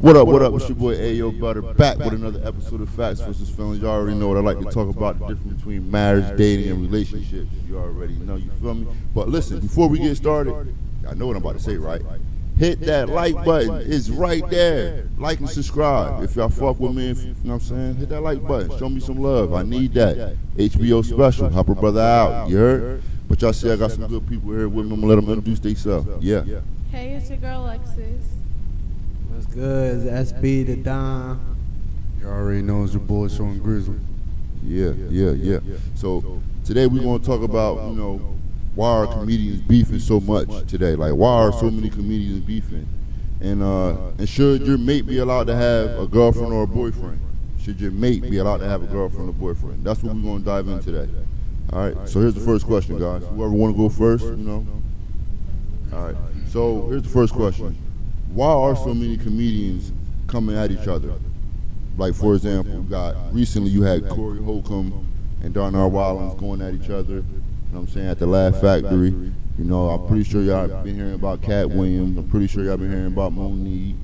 What up, what up? It's your boy Ayo Butter back with another episode of Facts versus Feelings. You already know what I like to talk about, the difference between marriage, dating, and relationships. You already know, you feel me? But listen, before we get started, I know what I'm about to say, right? Hit that like button. It's right there. Like and subscribe. If y'all fuck with me, you know what I'm saying? Hit that like button. Show me some love. I need that. HBO special. Help a brother out. You heard? But y'all see I got some good people here with me. I'm going to let them introduce themselves. Yeah. Hey, it's your girl Alexis. What's good? It's SB the Don. You already know it's your boy Sean Grizzly. Yeah. So today we're going to talk about, why are comedians beefing so much today? Like, why are so many comedians beefing? And should your mate be allowed to have a girlfriend or a boyfriend? Should your mate be allowed to have a girlfriend or boyfriend? That's what we're going to dive in today. All right, so here's the first question, guys. Whoever want to go first, All right, so here's the first question. Why are so many comedians coming at each other? Like, for example, recently you had Corey Holcomb and Darnell Rollins going at each other, at the Laugh Factory. I'm pretty sure y'all been hearing about Cat Williams. I'm pretty sure y'all been hearing about Monique.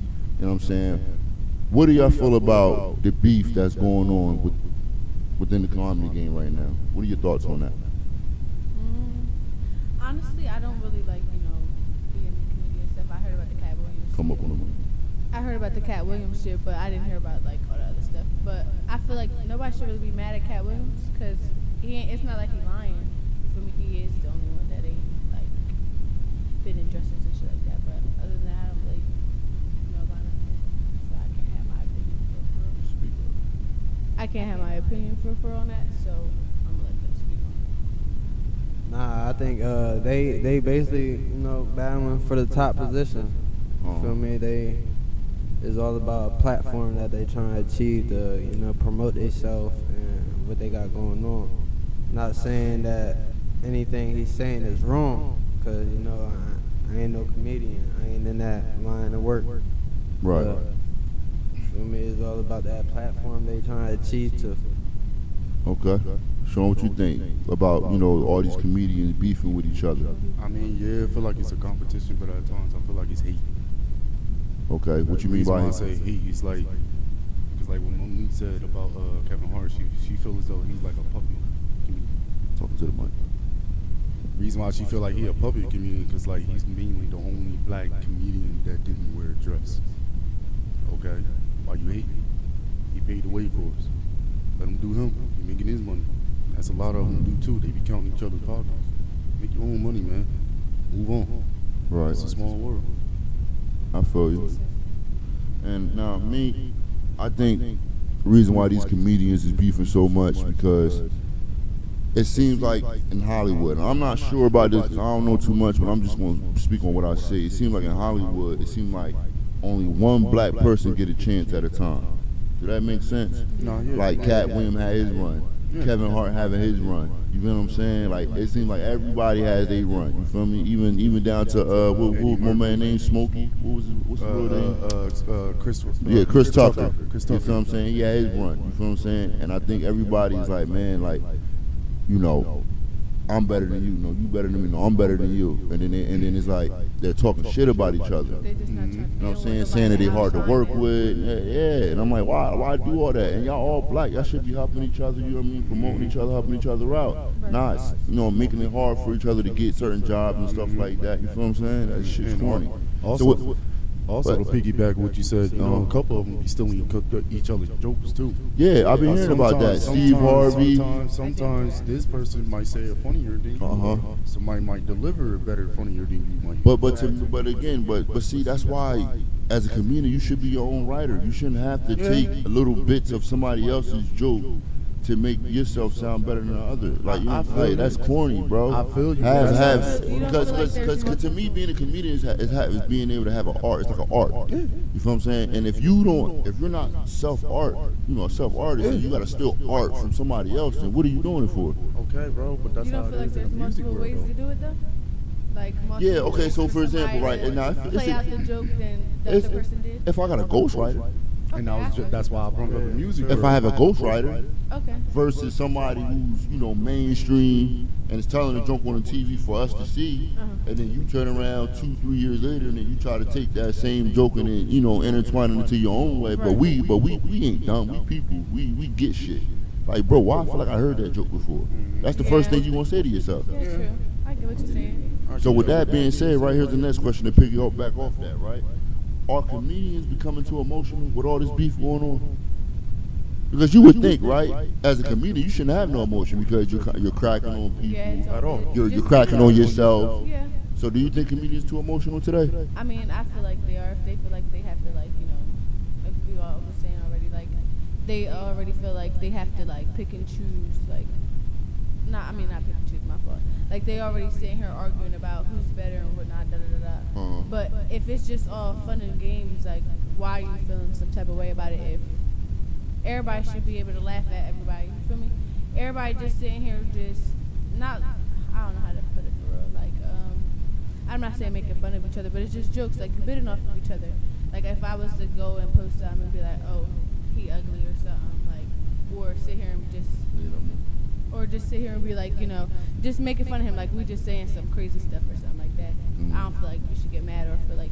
What do y'all feel about the beef that's going on within the comedy game right now? What are your thoughts on that? Honestly, I don't really like, being a comedian stuff. I heard about the Cat Williams. Come up on the mic. I heard about the Cat Williams shit, but I didn't hear about like all the other stuff. But I feel like nobody should really be mad at Cat Williams because it's not like he's lying. For me, he is the only one that ain't like been in dresses and shit like that. But other than that, I don't really know about nothing. So I can't have my opinion for real. Speak up. I can't have my opinion for real on that. So I'm gonna let them speak on it. Nah, I think they basically battling for the top position. You feel me? It's all about a platform that they trying to achieve to promote themselves and what they got going on. Not saying that anything he's saying is wrong, because I ain't no comedian. I ain't in that line of work. Right. But, feel me? It's all about that platform they trying to achieve to. Okay. Sean, what you think about, all these comedians beefing with each other? I mean, yeah, I feel like it's a competition, but at times I feel like it's hate. Okay, what you mean by I hate? say hate, it's like, because like what Monique said about Kevin Hart, she feels as though he's like a puppet comedian. Talking to the mic. Reason why she feel like he a puppet comedian, because like he's mainly the only black comedian that didn't wear a dress. Okay? Why you hate? He paid the way for us. Let him do him. He making his money. That's a lot of them do too. They be counting each other's pockets. Make your own money, man. Move on. Right. It's a small world. I feel you. And now, I think the reason why these comedians is beefing so much because it seems like in Hollywood, and I'm not sure about this because I don't know too much, but I'm just going to speak on what I say. It seems like in Hollywood, it seems like only one black person get a chance at a time. Does that make sense? No, yeah. Like Cat Williams had his run. Yeah. Kevin Hart having his run. You feel what I'm saying? Like, it seems like everybody has their run. You feel me? Even down to what my man named Smokey. What's the real name? Chris. Chris Tucker. Chris You Tucker. feel what I'm saying? He had his run. You feel what I'm saying? And I think everybody's like, man, like, I'm better than you. No, you better than me. No, I'm better than you. And then it's like they're talking shit about each other. They just not talking. You know what I'm saying? Saying that they hard to work with. Yeah. And I'm like, why do all that? And y'all all black. Y'all should be helping each other, you know what I mean? Promoting each other, helping each other out. Not, making it hard for each other to get certain jobs and stuff like that. You feel what I'm saying? That shit's corny. Also, to piggyback what you said, a couple of them be stealing each other's jokes too. Yeah, I've been hearing about that. Steve Harvey. Sometimes this person might say a funnier than you. Somebody might deliver a better funnier than you might. But see, that's why as a comedian you should be your own writer. You shouldn't have to take little bits of somebody else's joke to make yourself sound better than the other. Like, that's corny, bro. I feel you. Because to me, being a comedian is being able to have an art. It's like an art. You feel what I'm saying? And if you're not self-art, a self-artist, and you got to steal art from somebody else, then what are you doing it for? Okay, bro, but that's You how don't feel it like is in there's the music multiple ways world. to do it though? Like Yeah, multiple okay, ways so for for example, somebody right, and now to play out the joke that the person did. if I got a ghostwriter, And that's why I brought up the music. if I have a ghostwriter Okay. versus somebody who's mainstream, and it's telling the joke on the TV for us to see, and then you turn around 2-3 years later and then you try to take that same joke and then intertwine it into your own way. But we ain't dumb. We people. We get shit. Like, bro, why I feel like I heard that joke before? That's the first thing you want to say to yourself. That's true. I get what you're saying. So with that being said, right here's the next question to pick you up back off that, right? Are comedians becoming too emotional with all this beef going on? Because you would think, right, as a comedian, you shouldn't have no emotion because you're cracking on people At all. You're cracking on yourself. Yeah. So do you think comedians too emotional today? I mean, I feel like they are. If they feel like they have to, like, like we all was saying already, like, they already feel like they have to, like, pick and choose, like, not pick and choose, my fault. Like, they already sitting here arguing about who's better and whatnot, da-da-da-da. But if it's just all fun and games, like, why are you feeling some type of way about it if everybody should be able to laugh at everybody? You feel me? Everybody just sitting here just not, I don't know how to put it for real. Like, I'm not saying making fun of each other, but it's just jokes, like, bidding off of each other. Like, if I was to go and post something and be like, oh, he ugly or something, like, or sit here and just sit here and be like, just making fun of him, like we just saying some crazy stuff or something like that. I don't feel like you should get mad or feel like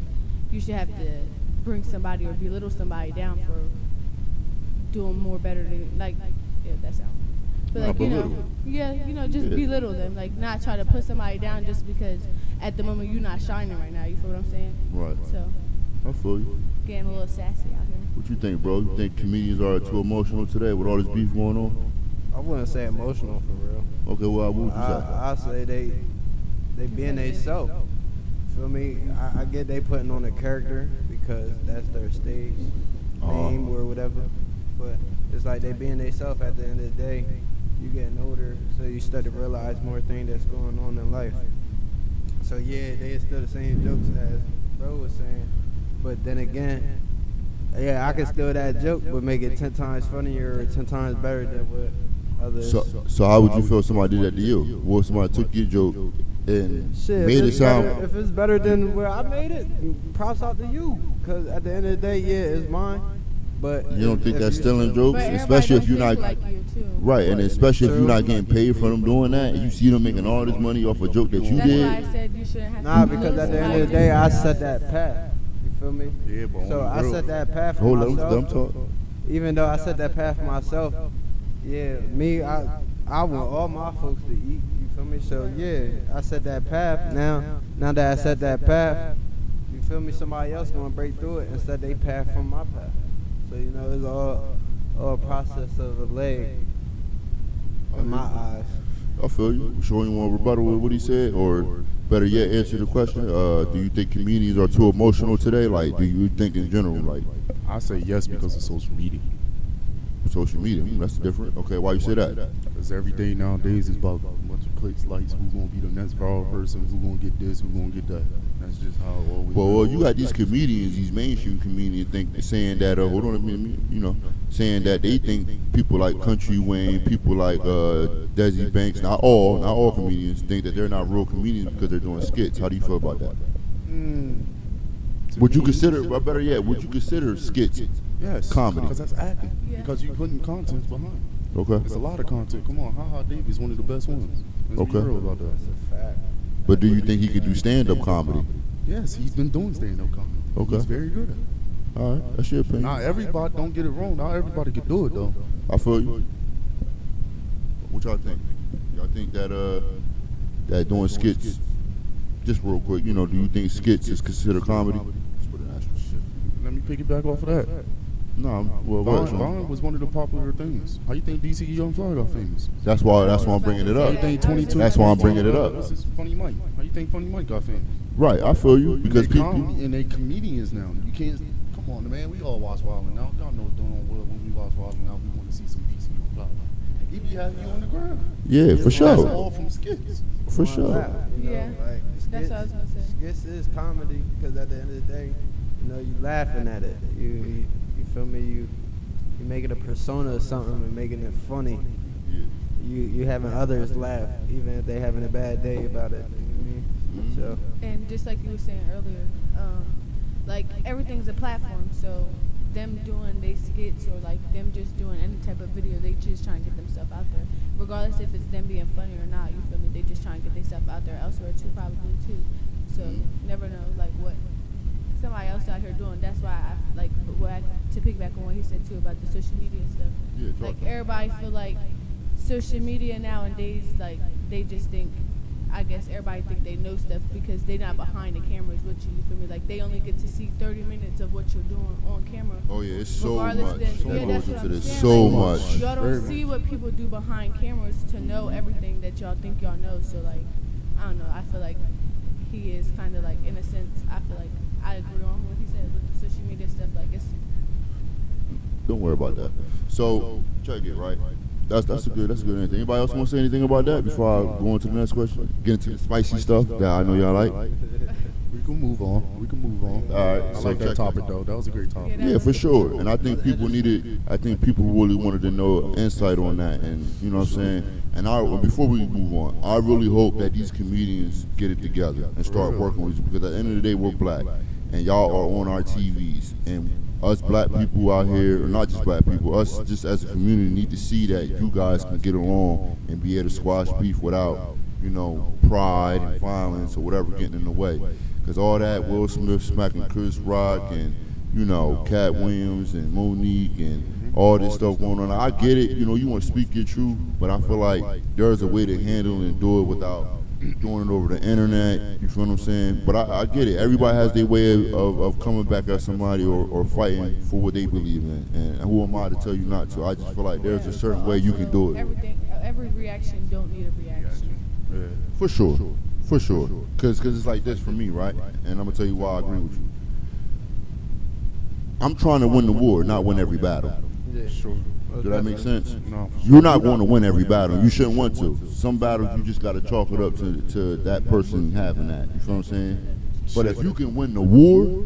you should have to bring somebody or belittle somebody down for doing more better than, like, yeah, that sounds. But like, just belittle them, like not try to put somebody down just because at the moment you're not shining right now. You feel what I'm saying? Right. So I feel you. Getting a little sassy out here. What you think, bro? You think comedians are too emotional today with all this beef going on? I wouldn't say emotional for real. Okay, well, what would you say? I say they being they self. Feel me? I get they putting on a character because that's their stage name or whatever. But it's like they being they self at the end of the day. You getting older, so you start to realize more things that's going on in life. So yeah, they still the same jokes as bro was saying. But then again, yeah, I can steal that joke but make it 10 times funnier or 10 times better than what others. So how would you feel if somebody did that to you? What if somebody took your joke and made it sound... If it's better than where I made it, props out to you. Because at the end of the day, yeah, it's mine. But you don't think that's stealing jokes? Especially if you're not... Like you too. Right, and especially if you're not getting paid for them doing that, and you see them making all this money off a joke that you did. That's why I said you shouldn't have Nah, to because at the end of the day, I set that path. You feel me? Yeah, but so I set that path for myself. Even though I set that path for myself, yeah, me, I want all my folks to eat. You feel me? So yeah, I set that path. Now that I set that path, you feel me? Somebody else gonna break through it and set their path from my path. So it's all a process of a leg in my eyes. I feel you. Sure, you want to rebuttal with what he said, or better yet, answer the question? Do you think comedians are too emotional today? Like, do you think in general, like? I say yes because of social media. Social media, that's different. Okay, why you say that? Because every day nowadays is about a bunch of clicks, likes, who's going to be the next viral person, who's going to get this, who's going to get that. That's just how it always Well, you got these comedians, these mainstream comedians saying that, hold on a minute, saying that they think people like Country Wayne, people like Desi Banks, not all comedians think that they're not real comedians because they're doing skits. How do you feel about that? Would you consider, or better yet, would you consider skits comedy? Because that's acting. Yeah. Because you're putting content behind. Okay. There's a lot of content. Come on, Ha Davey is one of the best ones. Let's be real about that. That's a fact. But do you think he could do stand-up comedy? Yes, he's been doing stand-up comedy. Okay. He's very good at it. All right, that's your opinion. Not everybody, don't get it wrong, not everybody can do it though. I feel you. What y'all think? Y'all think that doing skits, just real quick, do you think skits is considered comedy? Let me piggyback off of that. No, well, Vine was one of the popular things. How you think DC Young Fly got famous? That's why I'm bringing it up. That's why I'm bringing it up. This is Funny Mike. How you think Funny Mike got famous? Right, I feel you because people and they comedians now. You can't. Come on, man. We all watch Wild 'N Out. Y'all know what's going on when we watch Wild 'N Out. We want to see some DC Young Fly. He be having you on the ground. Yeah, for sure. That's all from skits. For sure. Yeah, that's what I was gonna say. Skits is comedy because at the end of the day, you laughing at it. You feel me? You making a persona of something and making it funny. You having others laugh even if they having a bad day about it. You know what I mean? So. And just like you were saying earlier, like everything's a platform. So them doing they skits or like them just doing any type of video, they just trying to get themselves out there, regardless if it's them being funny or not. You feel me? they just trying to get themselves out there elsewhere too, probably too. So never know like what somebody else out here doing. That's why I like to piggyback on what he said too about the social media stuff. Yeah, like everybody feel like social media nowadays, like they just think. I guess everybody think they know stuff because they're not behind the cameras with you. You feel me? Like they only get to see 30 minutes of what you're doing on camera. Oh yeah, it's so much. Regardless That goes into this. saying. So Like, much. Y'all don't see what people do behind cameras to know everything that y'all think y'all know. So like, I don't know. I feel like he is kind of like, in a sense, I feel like I agree on what he said with the social media stuff. Like it's. Don't worry about that. So check it, right? That's a good answer. Anybody else want to say anything about that before I go on to the next question? Get into the spicy stuff that I know y'all like. We can move on. All right. I like that topic though. That was a great topic. Yeah, for sure. And I think people needed. I think people really wanted to know insight on that, and you know what I'm saying. And before we move on, I really hope that these comedians get it together and start working with us, because at the end of the day, we're black, and y'all are on our TVs, and us black people out here, or not just black people, us just as a community need to see that you guys can get along and be able to squash beef without, you know, pride and violence or whatever getting in the way. Because all that Will Smith smacking Chris Rock and, you know, Cat Williams and Monique and all this stuff going on. I get it, you know, you want to speak your truth, but I feel like there's a way to handle and do it without doing it over the internet, you feel what I'm saying? But I get it. Everybody has their way of coming back at somebody or fighting for what they believe in. And who am I to tell you not to? I just feel like there's a certain way you can do it. Every reaction don't need a reaction. Yeah. For sure. Because it's like this for me, right? And I'm going to tell you why I agree with you. I'm trying to win the war, not win every battle. Yeah, sure. Does that make sense? No. You're not going to win every battle. You shouldn't want to. Some battles you just got to chalk it up to that person having that. You feel what I'm saying? But if you can win the war,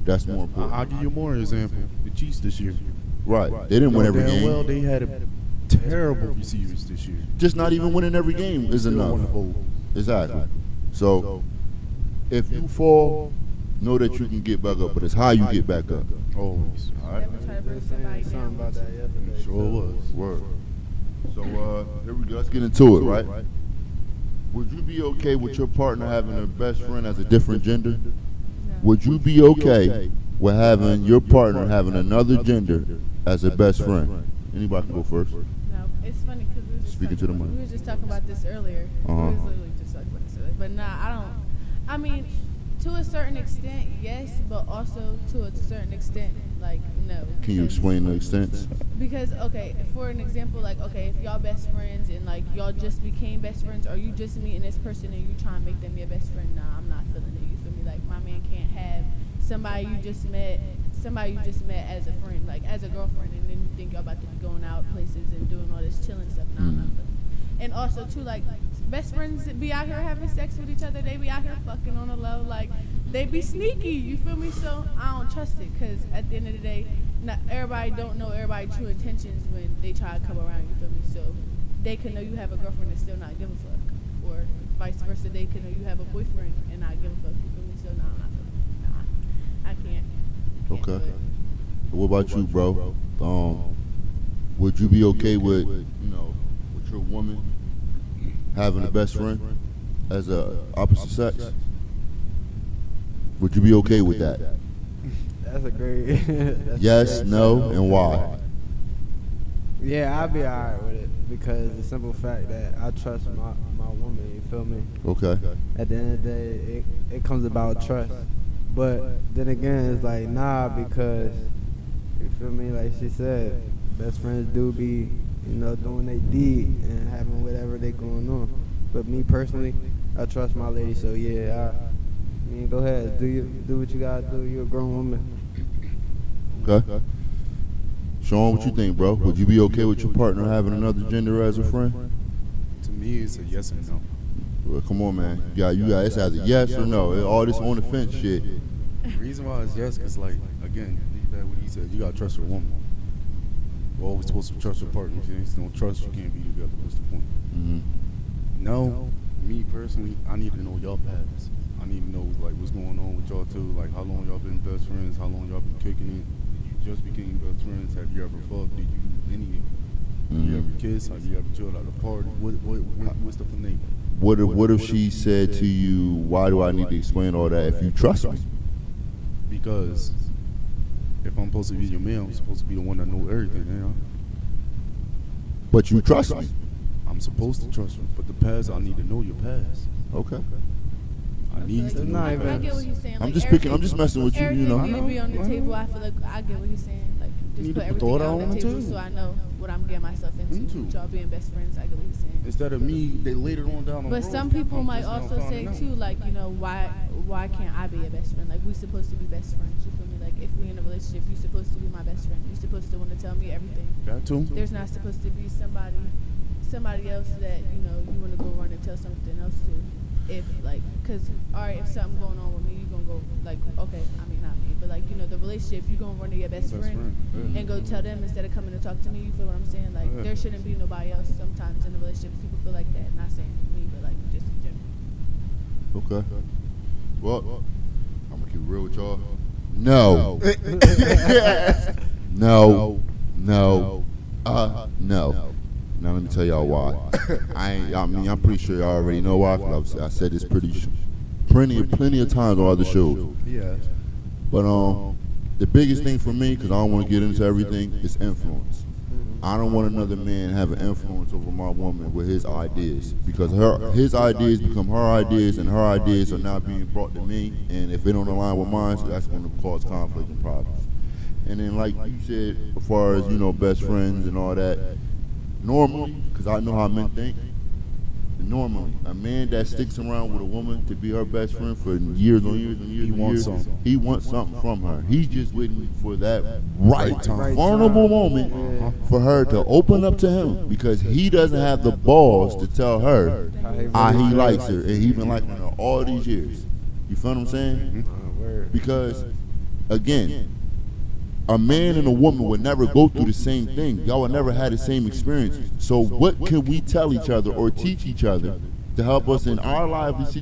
that's more important. I'll give you more example. The Chiefs this year. Right. They didn't win every game. Well, they had terrible receivers this year. Just not even winning every game is enough. Exactly. So if you fall, know that you can get back up, but it's how you get back up. Always. All right. Never try to bring somebody Something down. about that yesterday. Sure was. Word. So here we go. Let's get into it, right? Would you be okay with your partner having a best friend as a different gender? No. Would you be okay with having your partner having another gender as a best friend? Anybody can go first. No, it's funny because we were just Speaking to the mic. we were just talking about this earlier. We was literally just talking about this earlier. But nah, I don't. I mean, to a certain extent, yes, but also to a certain extent, like no. Can you explain the extents? Because okay, for an example, like okay, if y'all best friends and like y'all just became best friends, or you just meeting this person and you trying to make them your best friend, nah, I'm not feeling it. You feel me? Like my man can't have somebody you just met as a friend, like as a girlfriend, and then you think y'all about to be going out places and doing all this chilling stuff. Nah, I'm not feeling it. And also too, like best friends that be out here having sex with each other, they be out here fucking on the low, like they be sneaky. You feel me? So I don't trust it, cause at the end of the day, not everybody don't know everybody's true intentions when they try to come around. You feel me? So they can know you have a girlfriend and still not give a fuck, or vice versa. They can know you have a boyfriend and not give a fuck. You feel me? So nah, I'm not feeling it. Nah, I can't. Okay. Do it. What about you, bro? Would you be okay with, you know, with your woman having a best friend as a opposite sex? Would you be okay with that? That's a great. That's Yes, a great no, answer. and why? Yeah, I'll be alright with it because the simple fact that I trust my woman. You feel me? Okay. At the end of the day, it comes about trust. But then again, it's like nah, because you feel me? Like she said, best friends do be, you know, doing their deed and having whatever they going on. But me personally, I trust my lady, so yeah, I mean, go ahead, do what you gotta do. You're a grown woman. Okay. Sean, what you think, bro? Would you be okay with your partner having another gender as a friend? To me, it's a yes and no. Well, come on, man. You got it's either yes or no. All this on the fence shit. The reason why it's yes, because, like, again, that what he said, you got to trust your woman. We're always supposed to trust your partner. If you don't trust, you can't be together. What's the point? No, me personally, I need to know y'all past. I need to know, like, what's going on with y'all, too. Like, how long y'all been best friends? How long y'all been kicking it? Did you just became best friends? Have you ever fucked? Did you any You ever kiss? Have you ever chilled at a party? What's the name? What if she said to you, why do I need to explain all that if you trust me? Because if I'm supposed to be your man, I'm supposed to be the one that know everything, you know? But you trust me. I'm supposed to trust you, but the past, I need to know your past. Okay. I need to know I your past. get what he's saying. I'm Like, just picking. I'm just messing with you. You know. Everything need to be on the table. I feel like I get what he's saying. Like, just need put to everything throw it out on the table so I know what I'm getting myself into. With y'all being best friends, I get what he's saying. Instead of me, they later on down the road. But some people I'm might just now also say finding out. too, like, you know, why can't I be a best friend? Like, we supposed to be best friends. You feel me? Like, if we in a relationship, you supposed to be my best friend. You supposed to want to tell me everything. Got to. There's not supposed to be somebody else that, you know, you want to go run and tell something else to. If, like, because, all right, if something going on with me, you going to go, like, okay, I mean, not me, but, like, you know, the relationship, you going to run to your best friend and go tell them instead of coming to talk to me. You feel what I'm saying? Like, there shouldn't be nobody else sometimes in a relationship. People feel like that. Not saying me, but, like, just in general. Okay. Well, I'm gonna keep it real with y'all. No. No. No. No. Now let me tell y'all why. I mean, I'm pretty sure y'all already know why. 'Cause I said this plenty of times on other shows. Yeah. But the biggest thing for me, because I don't want to get into everything, is influence. I don't want another man have an influence over my woman with his ideas, because his ideas become her ideas, and her ideas are now being brought to me. And if it don't align with mine, so that's going to cause conflict and problems. And then, like you said, as far as, you know, best friends and all that, normally, because I know how men think, normally a man that sticks around with a woman to be her best friend for years on years and years He and wants years, something. he wants something from her. He's just waiting for that right time. vulnerable moment for her to open up to him, because he doesn't have the balls to tell her how he likes her, and he's been liking her all these years. You feel what I'm saying? Because, again, a man and a woman would never go through the same thing. Y'all would never have the same experiences. So what can we tell each other or teach each other to help us in our lives,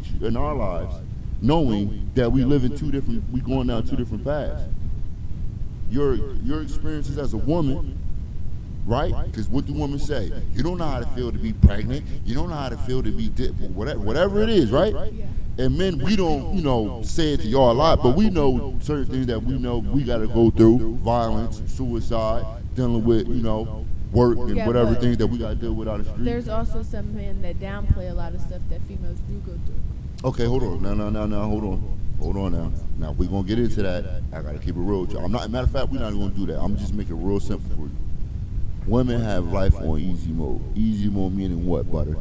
knowing that we going down two different paths? Your experiences as a woman, right? Because what do women say? You don't know how to feel to be pregnant. You don't know how to feel to be whatever it is, right? Yeah. And men, we don't, you know, say it to y'all a lot, but we know certain things that we know we got to go through: violence, suicide, dealing with, you know, work and Yeah, whatever but things that we got to deal with out the street. There's also some men that downplay a lot of stuff that females do go through. Okay, hold on. No, hold on now. Now, we're going to get into that. I got to keep it real with y'all. Matter of fact, we're not even going to do that. I'm just making it real simple for you. Women have life on easy mode. Easy mode meaning what, butter?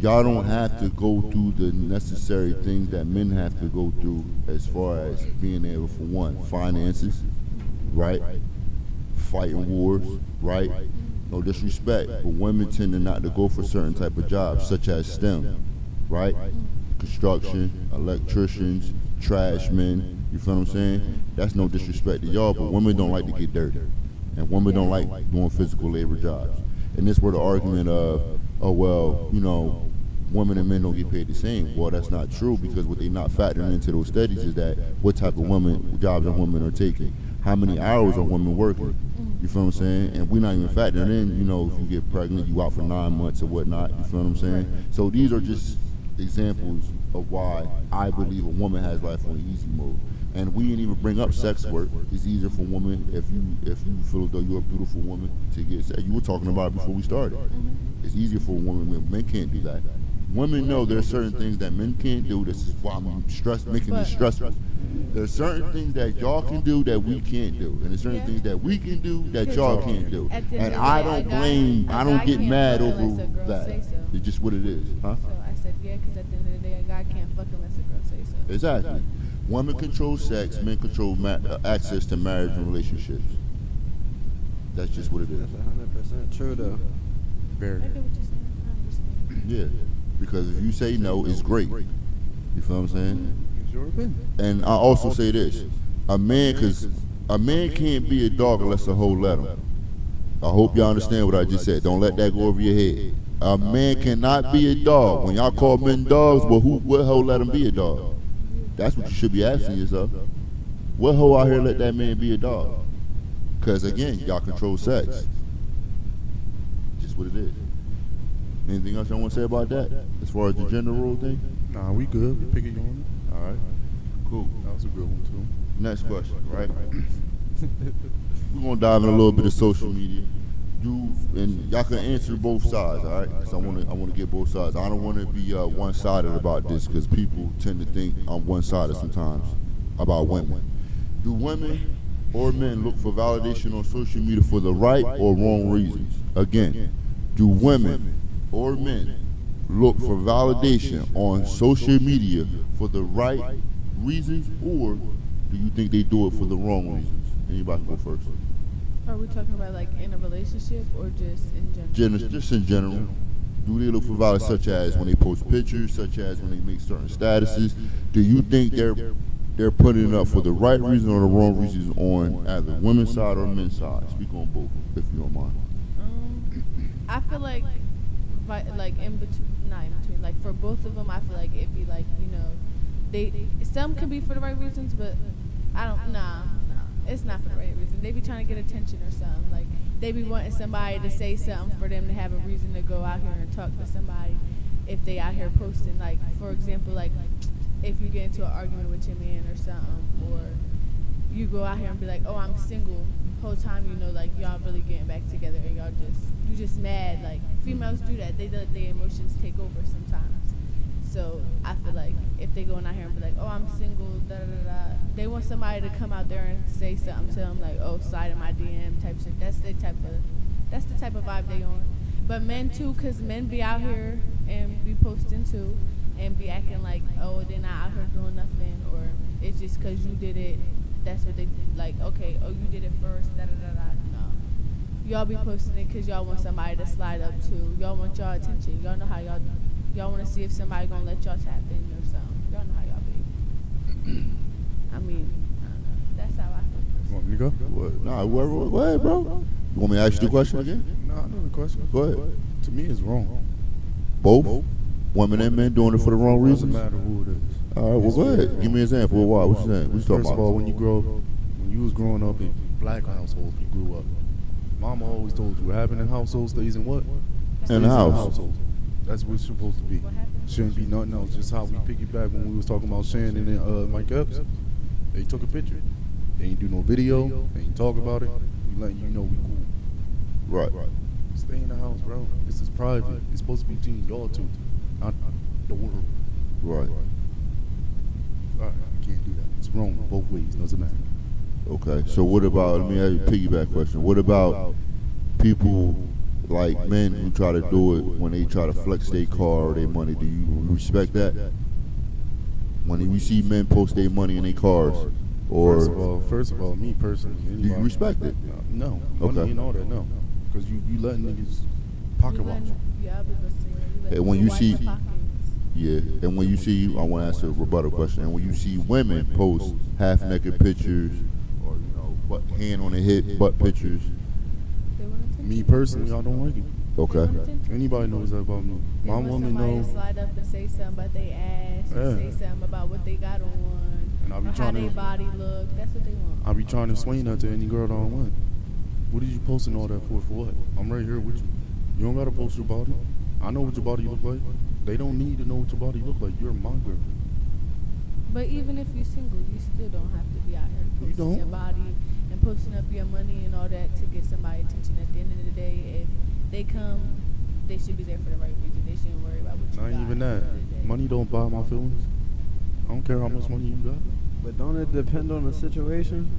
Y'all don't have to go through the necessary things that men have to go through, as far as being able, for one, finances, right? Fighting wars, right? No disrespect, but women tend to not to go for certain type of jobs, such as STEM, right? Construction, electricians, trash men, you feel what I'm saying? That's no disrespect to y'all, but women don't like to get dirty. And women don't like doing physical labor jobs. And this where the argument of, oh, well, you know, women and men don't get paid the same. Well, that's not true, because what they're not factoring into those studies is that what type of jobs are women are taking. How many hours are women working? You feel what I'm saying? And we're not even factoring in, you know, if you get pregnant, you out for 9 months or whatnot. You feel what I'm saying? So these are just examples of why I believe a woman has life on easy mode. And we didn't even bring up sex work. It's easier for women, if you feel as though you're a beautiful woman, to get sex. You were talking about it before we started. It's easier for a woman. Men can't do that. Women know there are certain things that men can't do. This is why I'm making this stressful. There's certain things that y'all can do that we can't do, and there's certain things that we can do that y'all can't do. And I don't get mad over that. It's just what it is, huh? So I said, yeah, because at the end of the day, a guy can't fuck unless a girl say so. Exactly. Women control sex, men control access to marriage and relationships. That's just what it is. That's 100% true, though. Very. I get what you're saying. I understand. Yeah. Because if you say no, it's great. You feel what I'm saying? It's your opinion. And I also say this: a man can't be a dog unless a hoe let him. I hope y'all understand what I just said. Don't let that go over your head. A man cannot be a dog. When y'all call men dogs, well, what hoe let him be a dog? That's what you should be asking yourself. What hoe out here let that man be a dog? Because again, y'all control sex. what it is. Anything else y'all want to say about that? As far as the gender role thing? Nah, we good. We picking you on it. All right. Cool. That was a good one too. Next question, right? We're gonna dive in a little bit of social media. And y'all can answer both sides, all right? Because I want to get both sides. I don't want to be one-sided about this because people tend to think I'm one-sided sometimes about women. Do women or men look for validation on social media for the right or wrong reasons? Again, do women or men look for validation on social media for the right reasons, or do you think they do it for the wrong reasons? Anybody can go first. Are we talking about like in a relationship or just in general? Just in general. Do they look for validation such as when they post pictures, such as when they make certain statuses? Do you think they're putting it up for the right reason or the wrong reasons on either women's side or men's side? Speak on both, if you don't mind. I feel like in between, not in between, like for both of them, I feel like it'd be like, some can be for the right reasons, but it's not for the right reason. They be trying to get attention or something. Like they be wanting somebody to say something for them to have a reason to go out here and talk to somebody if they out here posting. Like for example, like if you get into an argument with your man or something, or you go out here and be like, oh, I'm single. Whole time like y'all really getting back together and you just mad. Like females do that. They let their emotions take over sometimes. So I feel like if they going out here and be like, oh, I'm single, they want somebody to come out there and say something to them like, oh, slide in my DM type shit. That's the type of vibe they on. But men too, cause men be out here and be posting too, and be acting like, oh, they're not out here doing nothing, or it's just cause you did it. That's what they like. Okay, oh, you did it first. No, y'all be posting it cause y'all want somebody to slide up to. Y'all want y'all attention. Y'all know how y'all want to see if somebody gonna let y'all tap in or something. Y'all know how y'all be. I mean, I don't know. That's how I feel. You want me to go? What? Nah, go ahead, bro. You want me to ask you the question again? No, I know the question. Go ahead. To me, it's wrong. Both? Women and men doing it for the wrong reasons? Doesn't matter who it is. All right, well, go ahead. Give me an example. Why? What you saying? What you talking First about? of all, when you was growing up in black households, you grew up. Mama always told you what happened in household stays in what? In the house. That's what it's supposed to be. Shouldn't be nothing else. Just how we piggyback when we was talking about Shannon and Mike Epps. They took a picture. They ain't do no video. They ain't talk about it. We letting you know we cool. Right. Stay in the house, bro. This is private. It's supposed to be between y'all two, not the world. Right. You can't do that. It's wrong both ways. Doesn't matter. Okay. So what about, let me ask you a piggyback question. What about people like men who try to do it when they try to flex their car or their money? Do you respect that? When you see men post their money in their cars, or First of all, me personally, do you respect it? No. Okay. Money and all that, no. Because you letting niggas pocket watch. Yeah, I was gonna say. And when you see, and when you see, I want to ask a rebuttal question. And when you see women post half-naked pictures, or hand on the hip, butt pictures. Me personally, I don't like it. Okay. Anybody knows that about me. My woman knows. Slide up and say something about their ass, or say something about what they got on, and I be or how their body look. That's what they want. I be trying to explain that to any girl that I want. What are you posting all that for? For what? I'm right here with you. You don't gotta post your body. I know what your body look like. They don't need to know what your body look like. You're my girl. But even if you're single, you still don't have to be out here posting your body and posting up your money and all that to get somebody attention. At the end of the day, if they come, they should be there for the right reason. They shouldn't worry about what you got. Not even that. Money don't buy my feelings. I don't care how much money you got. But don't it depend on the situation?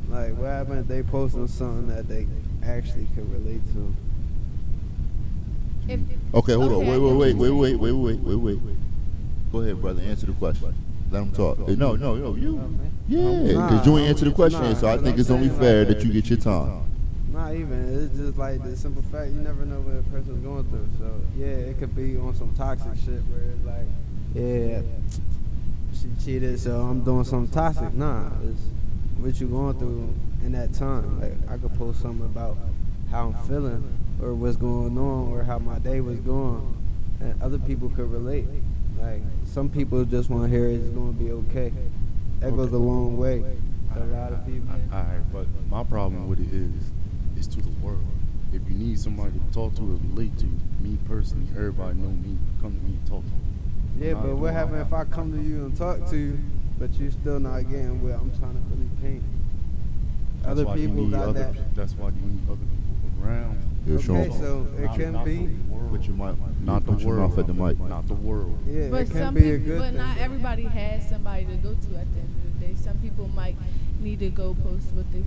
Like, what happens if they posting something that they actually could relate to? Okay, hold on. Wait. Go ahead, brother. Answer the question. Let them talk. No, you. Yeah, because you ain't answer the question, so I think it's only fair that you get your time. Not even. It's just like the simple fact you never know what a person's going through. So, yeah, it could be on some toxic shit where it's like, yeah, she cheated, so I'm doing something toxic. Nah, it's what you going through in that time. Like, I could post something about how I'm feeling or what's going on or how my day was going, and other people could relate. Like, some people just want to hear it's going to be okay. That goes a long way to a lot of people. Alright, but my problem with it is to the world. if you need somebody to talk to or relate to, me personally, everybody know me. Come to me and talk to me. Yeah, but what happens if I come to you and talk to you, but you still not getting what I'm trying to really paint? Other people got that. That's why you need other people around. Yeah, Okay, Sean. so it can be. Put your mic, Not the put your mouth world. at the mic. Not the world. Yeah, But it can some be a people, good but thing. not everybody has somebody to go to at the end of the day. Some people might need to go post what they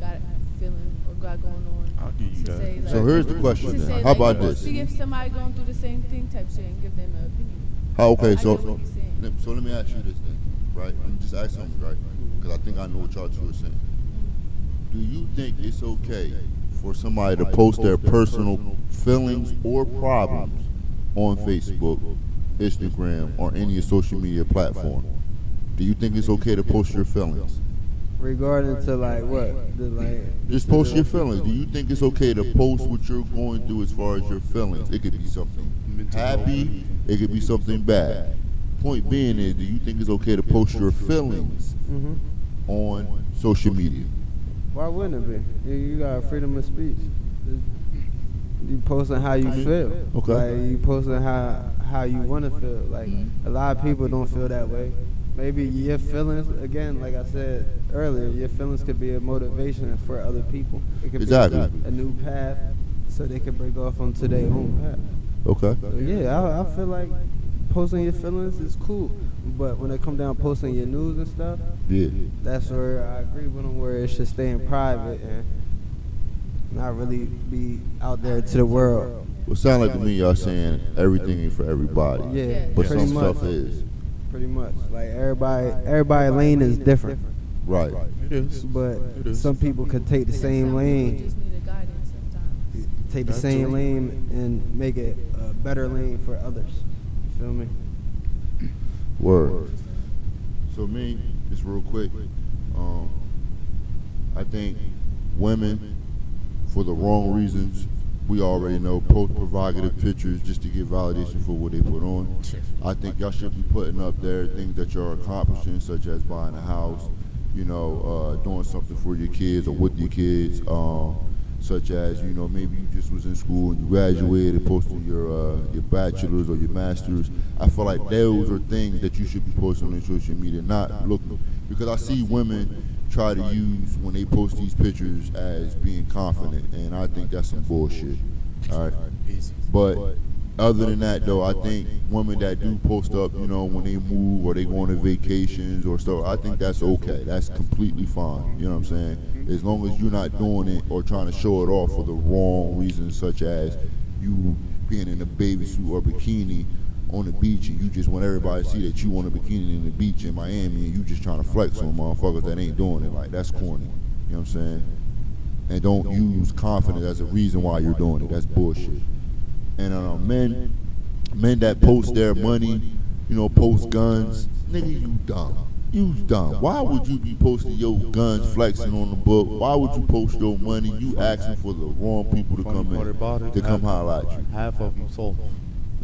got feeling or got going on. I'll give you to that. say, like, So here's the question to then. say, How like, about this? See if somebody going through the same thing type shit and give them an opinion. Okay, I so get what you're saying. let me ask you this then, right? Let me just ask something, right? Because I think I know what y'all two are saying. Do you think it's okay for somebody to post their personal feelings or problems on Facebook, Instagram, or any social media platform? Do you think it's okay to post your feelings? Regarding to like what? Just post your feelings. Do you think it's okay to post what you're going through as far as your feelings? It could be something happy, it could be something bad. Point being is, do you think it's okay to post your feelings on social media? Why wouldn't it be? You got freedom of speech. You posting how you feel. Okay. Like you posting how you want to feel. Like a lot of people don't feel that way. Maybe your feelings, again, like I said earlier, your feelings could be a motivation for other people. It could Exactly. be a new path, so they can break off onto their own path. Okay. So yeah, I feel like posting your feelings is cool, but when it come down posting your news and stuff, Yeah. that's where I agree with them, where it should stay in private and not really be out there to the world. Well, sound like to me y'all saying everything ain't for everybody. Yeah, But pretty some much. stuff is. Pretty much. Like everybody lane is different, Right. It is. but It is. some people could take the Some same people lane, just need a guidance sometimes. take the That's same true. lane and make it a better lane for others. You feel me? Word. So me, just real quick, I think women, for the wrong reasons, we already know, post provocative pictures just to get validation for what they put on. I think y'all should be putting up there things that you're accomplishing, such as buying a house, doing something for your kids or with your kids, such as, maybe you just was in school and you graduated, posting your bachelor's or your master's. I feel like those are things that you should be posting on social media, not looking, because I see women try to use when they post these pictures as being confident, and I think that's some bullshit. All right. But other than that, though, I think women that do post up, when they move or they go on vacations or stuff, I think that's okay. That's completely fine. You know what I'm saying? As long as you're not doing it or trying to show it off for the wrong reasons, such as you being in a bathing suit or bikini on the beach and you just want everybody to see that you want a bikini in the beach in Miami and you just trying to flex on motherfuckers that ain't doing it. Like, that's corny. You know what I'm saying? And don't use confidence as a reason why you're doing it. That's bullshit. And men that post their money, post guns, nigga, you dumb. You dumb. Why would you be posting your guns flexing on the book? Why would you post your money? You asking for the wrong people to come in, to come holler at you. Half of them soft.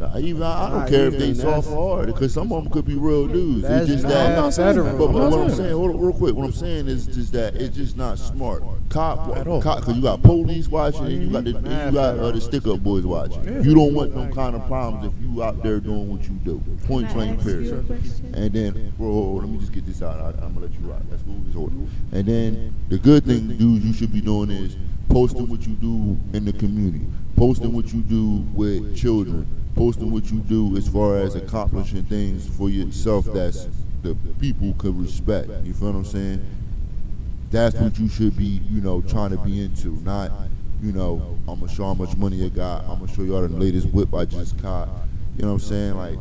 I don't care if they soft or hard, because some of them could be real dudes. It's just that. I'm not saying that. But what I'm saying, hold on real quick. What I'm saying is just that it's just not smart. Because you got police watching and you got the stick-up boys watching. You don't want them kind of problems if you out there doing what you do. Point Can I blank, ask you a period. question? And then, bro, let me just get this out. I'm gonna let you rock. That's cool. Just hold it. And then the good thing, dudes, you should be doing is posting what you do in the community, posting what you do with children, posting what you do as far as accomplishing things for yourself that's the people could respect. You feel what I'm saying? That's what you should be, trying to be into. Not, I'm gonna show how much money I got. I'm gonna show y'all the latest whip I just caught. You know what I'm saying? Like,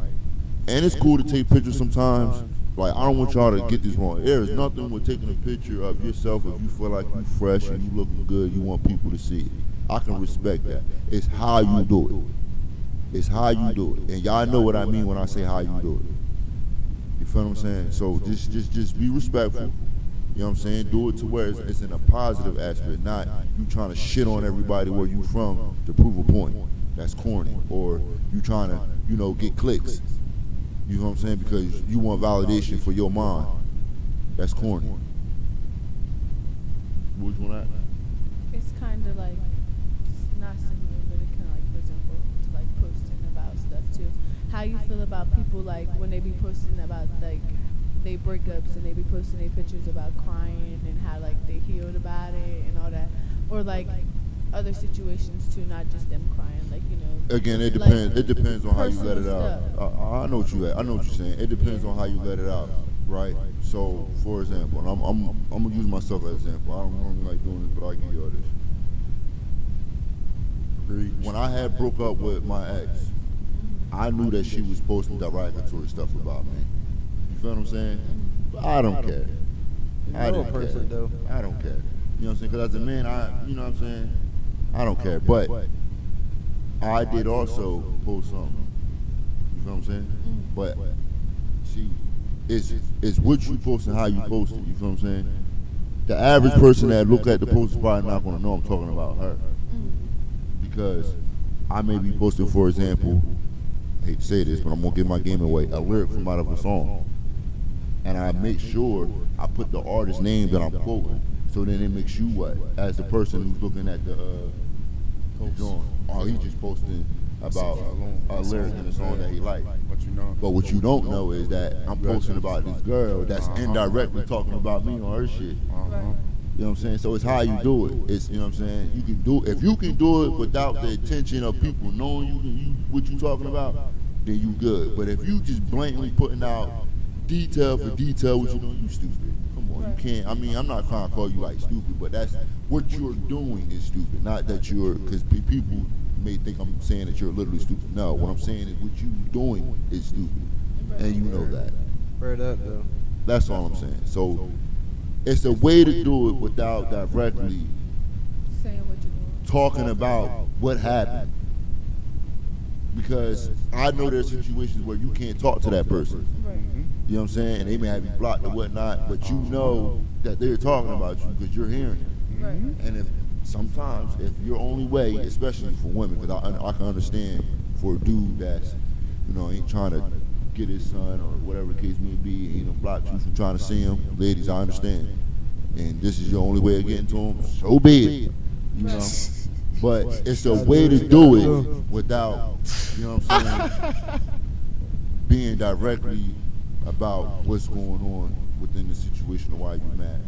and it's cool to take pictures sometimes. Like, I don't want y'all to get this wrong. There is nothing with taking a picture of yourself if you feel like you fresh and you looking good. You want people to see it. I can respect that. It's how you do it. It's how you do it. And y'all know what I mean when I say how you do it. You feel what I'm saying? So just be respectful. You know what I'm saying? Do it to where it's in a positive aspect, not you trying to shit on everybody where you from to prove a point. That's corny. Or you trying to, get clicks. You know what I'm saying? Because you want validation for your mind. That's corny. Which one that? It's kind of like not similar, but it kind of like resemble to like posting about stuff too. How you feel about people like when they be posting about like they breakups and they be posting their pictures about crying and how like they healed about it and all that, or like other situations too, not just them crying, like Again, it like, depends. It depends on how you let it personal out. stuff. I know what you. I know what you're saying. It depends on how you let it out, right? So, for example, and I'm gonna use myself as an example. I don't normally like doing this, but I'll give you all this. When I had broke up with my ex, I knew that she was posting derogatory stuff about me. You feel what I'm saying? I don't care. I don't care. Though. I don't care. You know what I'm saying? Because as a man, you know what I'm saying? I don't care. But I did also post something. You feel what I'm saying? But see, it's what you post and how you post it. You feel what I'm saying? The average person that look at the post is probably not going to know I'm talking about her. Because I may be posting, for example, I hate to say this, but I'm going to give my game away, a lyric from out of a song. And I make sure I put the artist's name that I'm quoting. So then it makes you what? As the person who's looking at the drawing. Oh, he's just posting about a lyric in a song that he liked. But what you don't know is that I'm posting about this girl that's indirectly talking about me on her shit. You know what I'm saying? So it's how you do it. It's, you know what I'm saying? You can do, if you can do it without the attention of people knowing you what you talking about, then you good. But if you just blatantly putting out detail for detail what you doing, you stupid. Come on, you can't. I mean, I'm not trying to call you like stupid, but that's what you're doing is stupid. Not that you're, because people may think I'm saying that you're literally stupid. No, what I'm saying is what you doing is stupid, and you know that. Word up, though. That's all I'm saying. So it's a way to do it without directly saying what you're doing, talking about what happened. Because I know there's situations where you can't talk to that person. right? You know what I'm saying? And they may have you blocked or whatnot, but you know that they're talking about you because you're hearing it. Right. And if sometimes, if your only way, especially for women, because I can understand for a dude that's, ain't trying to get his son or whatever the case may be, he done blocked you from trying to see him. Ladies, I understand. And this is your only way of getting to him, so be it. You know? But it's a way to do it without, you know what I'm saying, being directly about what's going on within the situation or why you're mad.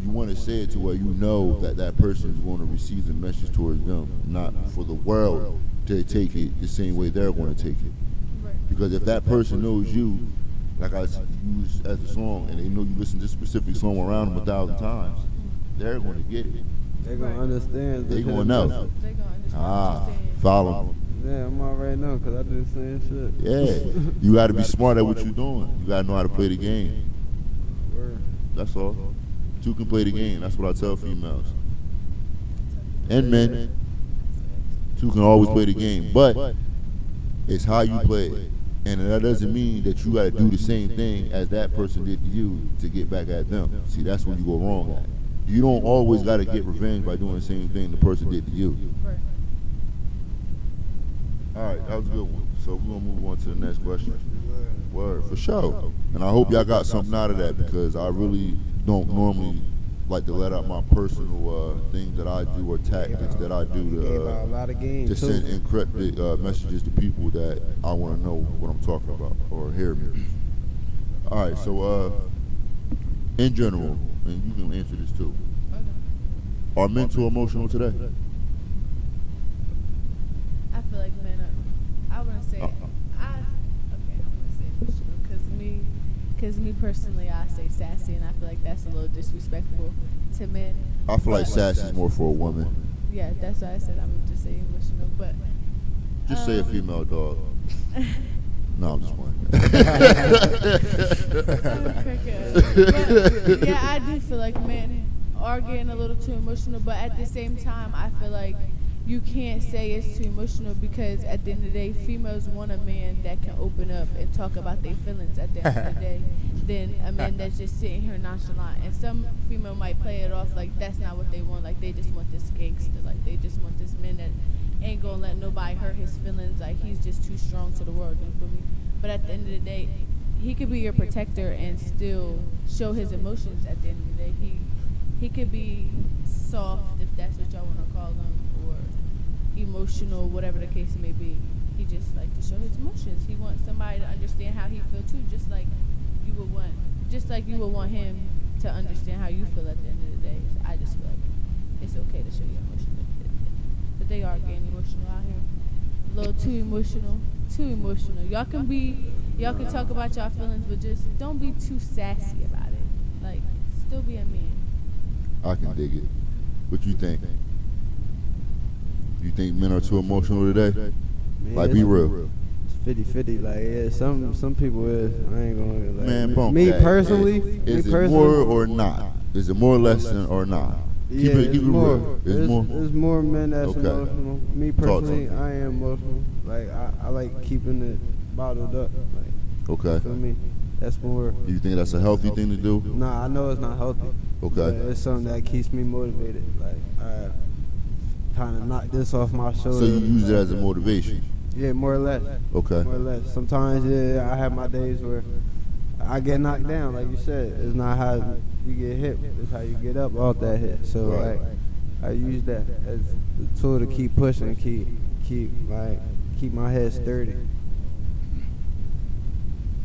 You want to say it to where you know that that person is going to receive the message towards them, not for the world to take it the same way they're going to take it. Right. Because if that person knows you, like I use as a song, and they know you listen to this specific song around them 1,000 times, they're going to get it. They're going to understand. They're going to know. They're gonna understand what you're saying. Follow me. Yeah, I'm already know because I do the same shit. Yeah, you got to be smart at what you're doing. You got to know how to play the game. Word. That's all. Two can play the game. That's what I tell females. And men. Two can always play the game. But it's how you play it. And that doesn't mean that you got to do the same thing as that person did to you to get back at them. See, that's when you go wrong at. You don't always got to get revenge by doing the same thing the person did to you. Right. All right, that was a good one. So we're going to move on to the next question. Word, for sure. And I hope y'all got something out of that because I really don't normally like to let out my personal things that I do or tactics that I do to send encrypted messages to people that I want to know what I'm talking about or hear me. All right, so in general, and you can answer this too, are mental emotional today? I feel like men are, I wouldn't say, I'm going to say emotional because me personally, I say sassy and I feel like that's a little disrespectful to men. I feel like sassy is more for a woman. Yeah, that's why I said I'm going to just say emotional, but. Just say a female dog. No, I'm just playing. But, yeah, I do feel like men are getting a little too emotional, but at the same time, I feel like you can't say it's too emotional because at the end of the day, females want a man that can open up and talk about their feelings at the end of the day than a man that's just sitting here nonchalant. And some female might play it off like that's not what they want, like they just want this gangster, like they just want this man that ain't gonna let nobody hurt his feelings, like he's just too strong to the world, you feel me? But at the end of the day, he could be your protector and still show his emotions at the end of the day. He could be soft, if that's what y'all want to call him, or emotional, whatever the case may be. He just like to show his emotions. He wants somebody to understand how he feels too, just like you would want him to understand how you feel at the end of the day. I just feel like it's okay to show your emotions, but they are getting emotional out here. A little too emotional, too emotional. Y'all can talk about y'all feelings, but just don't be too sassy about it. Like, still be a man. I can dig it. What you think? You think men are too emotional today? Man, Like, be real. It's 50-50. Like, yeah, some people is. I ain't gonna like. Man, bump me that. personally, Is it more or not? Is it more or less than or not? Yeah, Keep it real. It's more. There's more men that's Okay. emotional. Me personally, I am emotional. Like I like keeping it bottled up. Like, Okay. you feel me? That's more. You think that's a healthy thing to do? Nah, I know it's not healthy. Okay. But it's something that keeps me motivated. Like I kind of knock this off my shoulder. So you use it as a motivation? Yeah, more or less. Okay. More or less. Sometimes, yeah, I have my days where I get knocked down, like you said. It's not how you get hit, it's how you get up off that hit. So, Right. like, I use that as the tool to keep pushing, keep my head sturdy.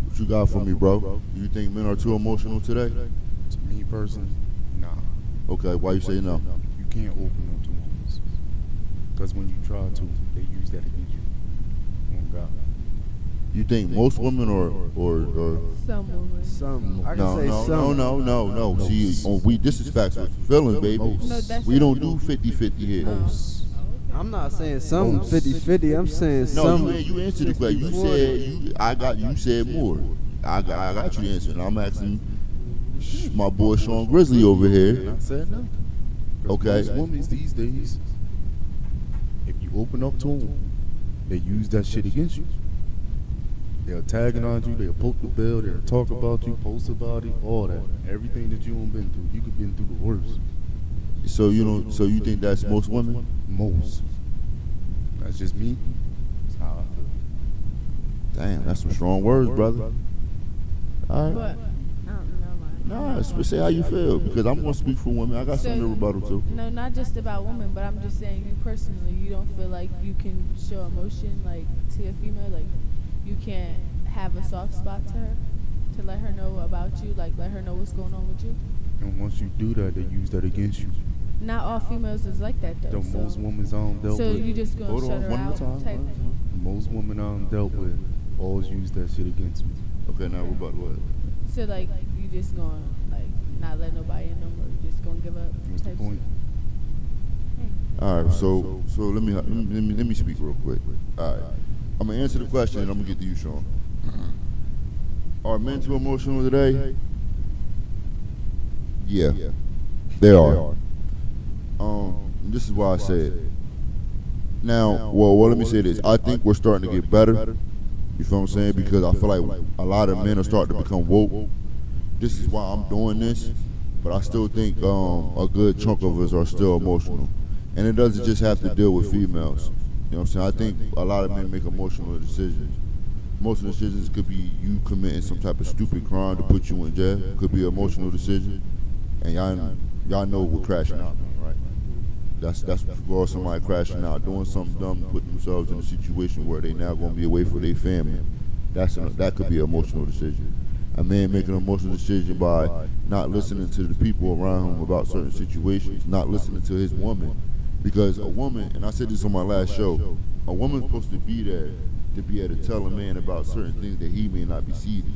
What you got for me, bro? Do you think men are too emotional today? To me personally, nah. Okay, why you say no? You can't open up to women. Because when you try to, they use that against you. Oh God. You think most women or Some women. Some, I can no, say no, some. no. See, this is facts with feelings, baby. No, that's We not- don't do 50-50 here. I'm not saying some 50-50, I'm saying No, some. you answered the question. You 60-40. said you said more. I got you answering. I'm asking my boy Sean Grizzly over here. I said no. 'Cause Okay. most women these days, if you open up to them, they use that shit against you. They'll tag it on you, they'll poke the bill, they'll talk about you, post about it, all that. Everything that you done been through, you could been through the worst. So you think that's most women? Most. That's just me. That's how I feel. Damn, that's some strong words, brother. All But right. I don't know, man. Nah, say how you feel, because I'm gonna speak for women. I got something to rebuttal too. No, not just about women, but I'm just saying you personally. You don't feel like you can show emotion like to a female, like you can't have a soft spot to her, to let her know about you, like let her know what's going on with you. And once you do that, they use that against you. Not all females is like that though. The most women dealt So with. you just gonna Hold shut on, her one at a out time. type. Most women dealt with always use that shit against me. Okay, now rebuttal what? So like you just gonna like not let nobody in no more. You just gonna give up. What's the type point? shit? All right, so let me speak real quick. All right, I'm gonna answer the question and I'm gonna get to you, Sean. Are men too emotional today? Yeah, they are. This is why I said. Now, well, let me say this. I think we're starting to get better. You feel what I'm saying? Because I feel like a lot of men are starting to become woke. This is why I'm doing this. But I still think a good chunk of us are still emotional. And it doesn't just have to deal with females. You know what I'm saying? I think a lot of men make emotional decisions. Emotional decisions could be you committing some type of stupid crime to put you in jail. Could be an emotional decision. And y'all know what crashing out means, right? That's for somebody crashing out, doing something dumb, putting themselves in a situation where they now gonna be away from their family. That could be an emotional decision. A man making an emotional decision by not listening to the people around him about certain situations, not listening to his woman. Because a woman, and I said this on my last show, a woman's supposed to be there to be able to tell a man about certain things that he may not be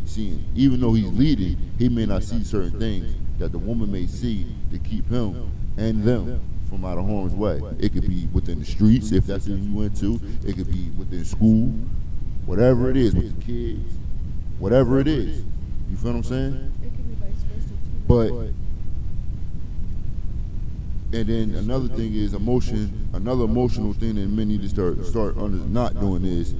seeing. Even though he's leading, he may not see certain things that the woman may see to keep him and them from out of harm's way. It could be within the streets, if that's what you went to. It could be within school, whatever it is, with the kids, whatever it is. You feel what I'm saying? It could be vice versa too. But, and then another thing is emotion. Another emotional thing that men need to start not doing is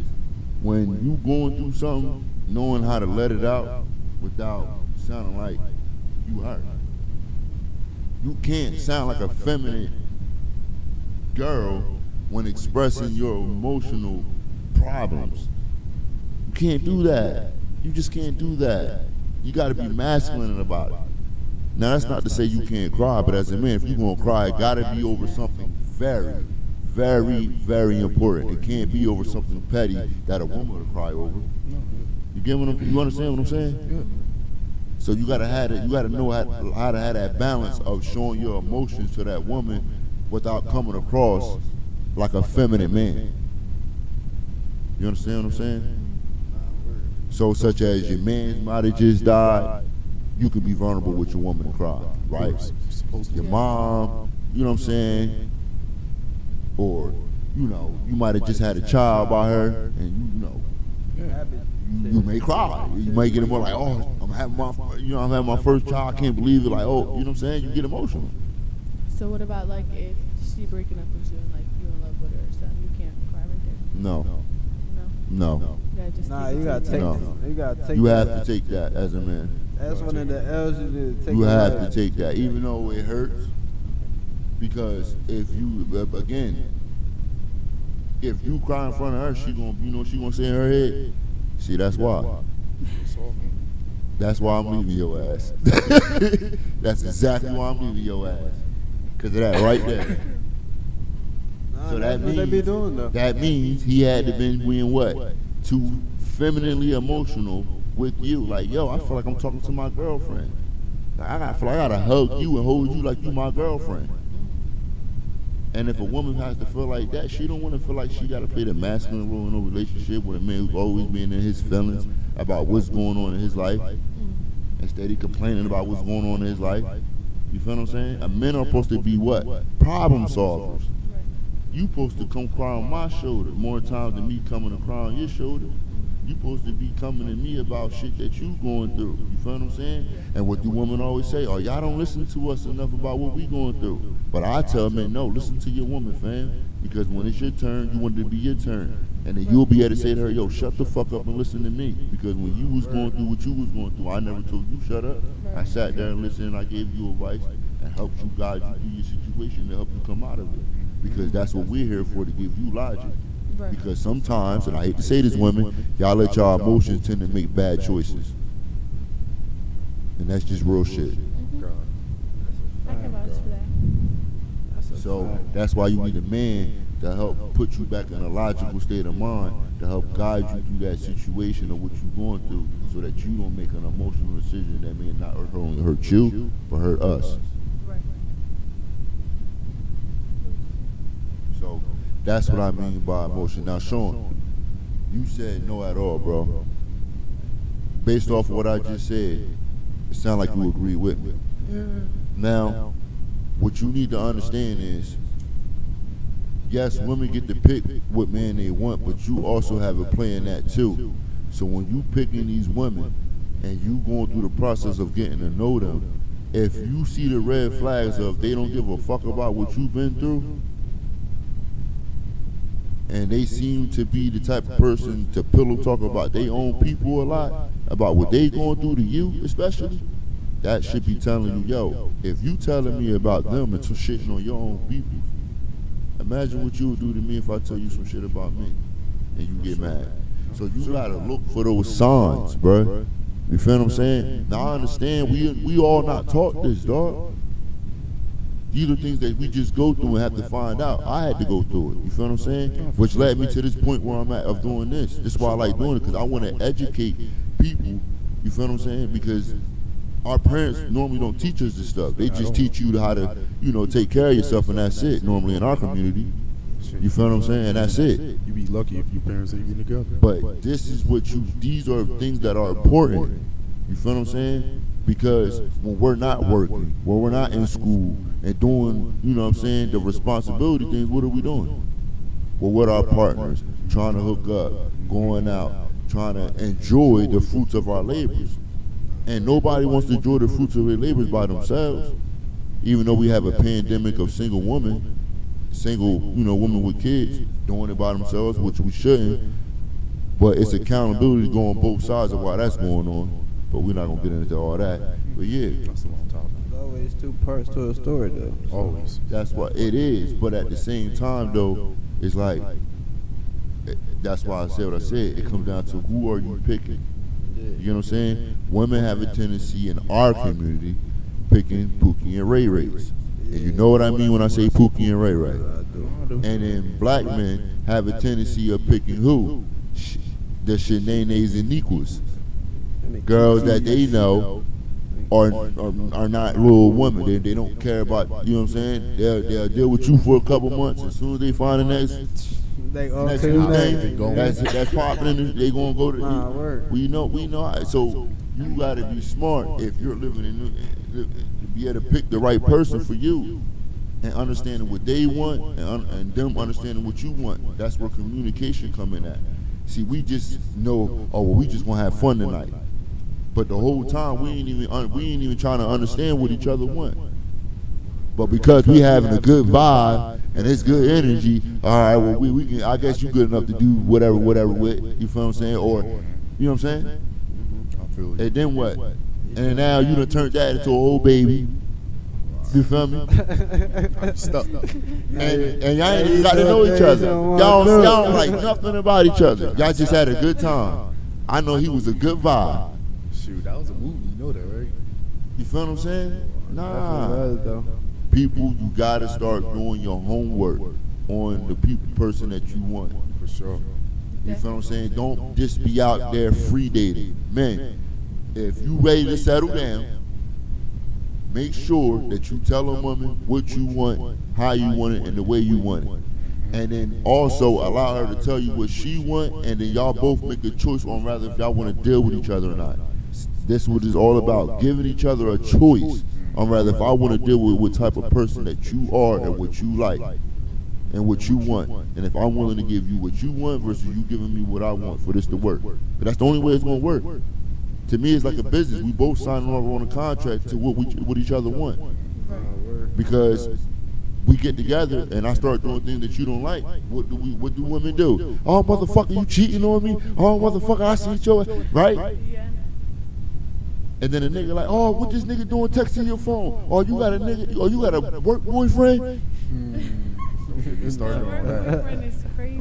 when you going through something, knowing how to let it out without sounding like you hurt. You can't sound like a feminine girl when expressing your emotional problems. You can't do that. You just can't do that. You got to be masculine about it. Now, that's not to say you can't cry, but as a man, if you're going to cry, it got to be over something very, very, very important. It can't be over something petty that a woman will cry over. You get what you understand what I'm saying? Yeah. So you gotta have it. You gotta know how to have that balance of showing your emotions to that woman without coming across like a feminine man. You understand what I'm saying? So such as your man might have just died, you could be vulnerable with your woman and cry, right? Your mom, you know what I'm saying? Or, you know, you might have just had a child by her and you may cry. You may get more like, oh, I'm having my first child, I can't believe it, like, oh, you know what I'm saying? You get emotional. So what about like if she breaking up with you and like you in love with her or something, you can't cry right there? No. No. No. You gotta just Nah, keep you it gotta to take. No. You gotta take. You that. have to take that as a man. That's one of the L's you need to take. You have to take that, even though it hurts. Because if you, again, if you cry in front of her, she gonna say in her head, see, that's why. That's why I'm leaving your ass. That's exactly why I'm leaving your ass. Because of that right there. So that what they be doing though. that means he had to been being what? Too femininely emotional with you. Like, yo, I feel like I'm talking to my girlfriend. Like, I feel like I gotta hug you and hold you like you my girlfriend. And if a woman has to feel like that, she don't want to feel like she got to play the masculine role in a relationship with a man who's always being in his feelings about what's going on in his life, instead of complaining about what's going on in his life. You feel what I'm saying? Men are supposed to be what? Problem solvers. You supposed to come cry on my shoulder more times than me coming to cry on your shoulder. You supposed to be coming to me about shit that you going through. You feel what I'm saying? And what do women always say? Oh, y'all don't listen to us enough about what we going through. But I tell men, no, listen to your woman, fam. Because when it's your turn, you want it to be your turn. And then you'll be able to say to her, yo, shut the fuck up and listen to me. Because when you was going through what you was going through, I never told you shut up. I sat there and listened and I gave you advice and helped you guide you through your situation to help you come out of it. Because that's what we're here for, to give you logic. Because sometimes, and I hate to say this, women, y'all let y'all emotions tend to make bad choices. And that's just real shit. I can vouch for that. So that's why you need a man to help put you back in a logical state of mind, to help guide you through that situation of what you're going through, so that you don't make an emotional decision that may not only hurt you, but hurt us. So that's what I mean by emotion. Now, Sean, you said no at all, bro. Based off of what I just said, it sounds like you agree with me. Now, what you need to understand is, yes, women get to pick what man they want, but you also have a play in that too. So when you picking these women and you going through the process of getting to know them, if you see the red flags of they don't give a fuck about what you've been through, and they seem to be the type of person to pillow talk about their own people a lot, about what they going through to you especially, that should be telling you, yo, if you telling me about them and shitting on your own people, imagine what you would do to me if I tell you some shit about me and you get mad. So you gotta look for those signs, bruh. You feel what I'm saying? Now I understand we all not taught this, dog. These are things that we just go through and have to find out. I had to go through it. You feel what I'm saying? Which led me to this point where I'm at of doing this. This is why I like doing it, because I want to educate people. You feel what I'm saying? Because our parents normally don't teach us this stuff. They just teach you how to, take care of yourself, and that's it. Normally in our community. You feel what I'm saying? And that's it. You be lucky if your parents ain't even together. But this is these are things that are important. You feel what I'm saying? Because when we're not working, when we're not in school and doing, the responsibility things, what are we doing? Well, with our partners, trying to hook up, going out, trying to enjoy the fruits of our labors. And nobody wants to enjoy the fruits of their labors by themselves. Even though we have a pandemic of single women with kids doing it by themselves, which we shouldn't. But it's accountability to go on both sides of why that's going on. But we're not gonna get into all that. But yeah, That's a long topic. There's always two parts to a story, though. Always. that's what it is. But at the same time, though, it's like that's why I said what I said. It comes down to who are you picking. You know what I'm saying? Women have a tendency in our community picking Pookie and Ray Rays. And you know what I mean when I say Pookie and Ray Ray. And then black men have a tendency of picking who? The Shanaes and Nequas. Girls that they know are not real women. They don't care about, you know what I'm saying? They'll deal with you for a couple months. As soon as they find the next new thing that's popping, they gonna go to. We know. So you gotta be smart if you're living to be able to pick the right person for you, and understanding what they want and them understanding what you want. That's where communication come in at. See, we just know, oh, well, we just gonna have fun tonight. But the whole time we ain't even trying to understand what each other want. But because we having a good vibe and it's good energy, all right, well we can. I guess you good enough to do whatever with. You feel what I'm saying? Or you know what I'm saying? I feel you. And then what? And then now you done turned that into an old baby. You feel me? Stuck. And y'all ain't even got to know each other. Y'all don't like nothing about each other. Y'all just had a good time. I know he was a good vibe. Shoot, that was a movie. You know that, right? You feel what I'm saying? Nah. People, you gotta start doing your homework on the person that you want. For sure. You feel what I'm saying? Don't just be out there free dating. Man, if you ready to settle down, make sure that you tell a woman what you want, how you want it, and the way you want it. And then also allow her to tell you what she want, and then y'all both make a choice on whether if y'all want to deal with each other or not. This is what it's all about, giving each other a choice on whether if I want to deal with what type of person that you are and what you like and what you want. And if I'm willing to give you what you want versus you giving me what I want for this to work. But that's the only way it's going to work. To me, it's like a business. We both signing over on a contract to what each other want. Because we get together and I start doing things that you don't like. What do women do? Oh, motherfucker, you cheating on me? Oh, motherfucker, I see your right? And then a nigga like, oh, what this nigga doing texting your phone? Oh, you got a nigga? Oh, you got a work boyfriend? Started on that.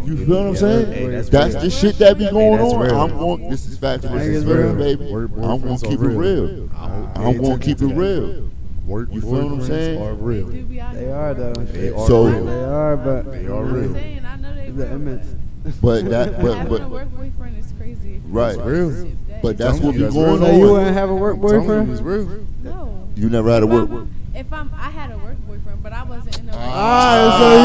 You feel what I'm saying? Hey, that's the shit that be going on. Real. This is factual. This is real, baby. I'm gonna keep it real. I'm gonna keep it real. Work, you feel what I'm saying? Are real. They are though. They are so real. They are, but they are real. I know they the image. But that, having a work boyfriend is crazy. Right. It's real. But that's what be That's going So on. you wouldn't have a work I'm telling you, boyfriend? it's real. No. You never had a work. I had a work boyfriend, but I wasn't in a So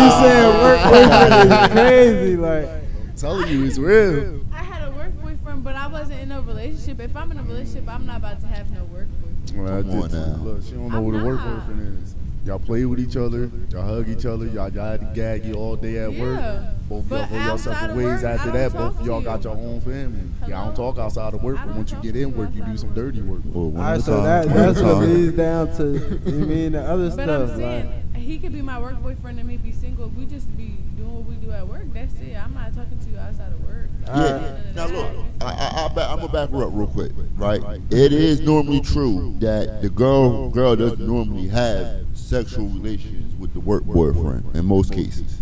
you saying work boyfriend is crazy? Like, I'm telling you, it's real. I had a work boyfriend, but I wasn't in a relationship. If I'm in a relationship, I'm not about to have no work boyfriend. Well, Come on now. Look, she don't know what a work boyfriend is. Y'all play with each other, y'all hug each other, y'all had to gag you all day at work. Both of y'all go your separate ways after that. Both of y'all got your own family. Y'all don't talk outside of work, but once you get in work, you do some dirty work. all right, so that's what leads down to, you mean, the other But stuff. I'm saying, he could be my work boyfriend and me be single. We just be doing what we do at work. That's it. I'm not talking to you outside of work. Yeah. Now look, I'm gonna back her up real quick, right? It is normally true that the girl doesn't normally have sexual relations with the work boyfriend in most cases.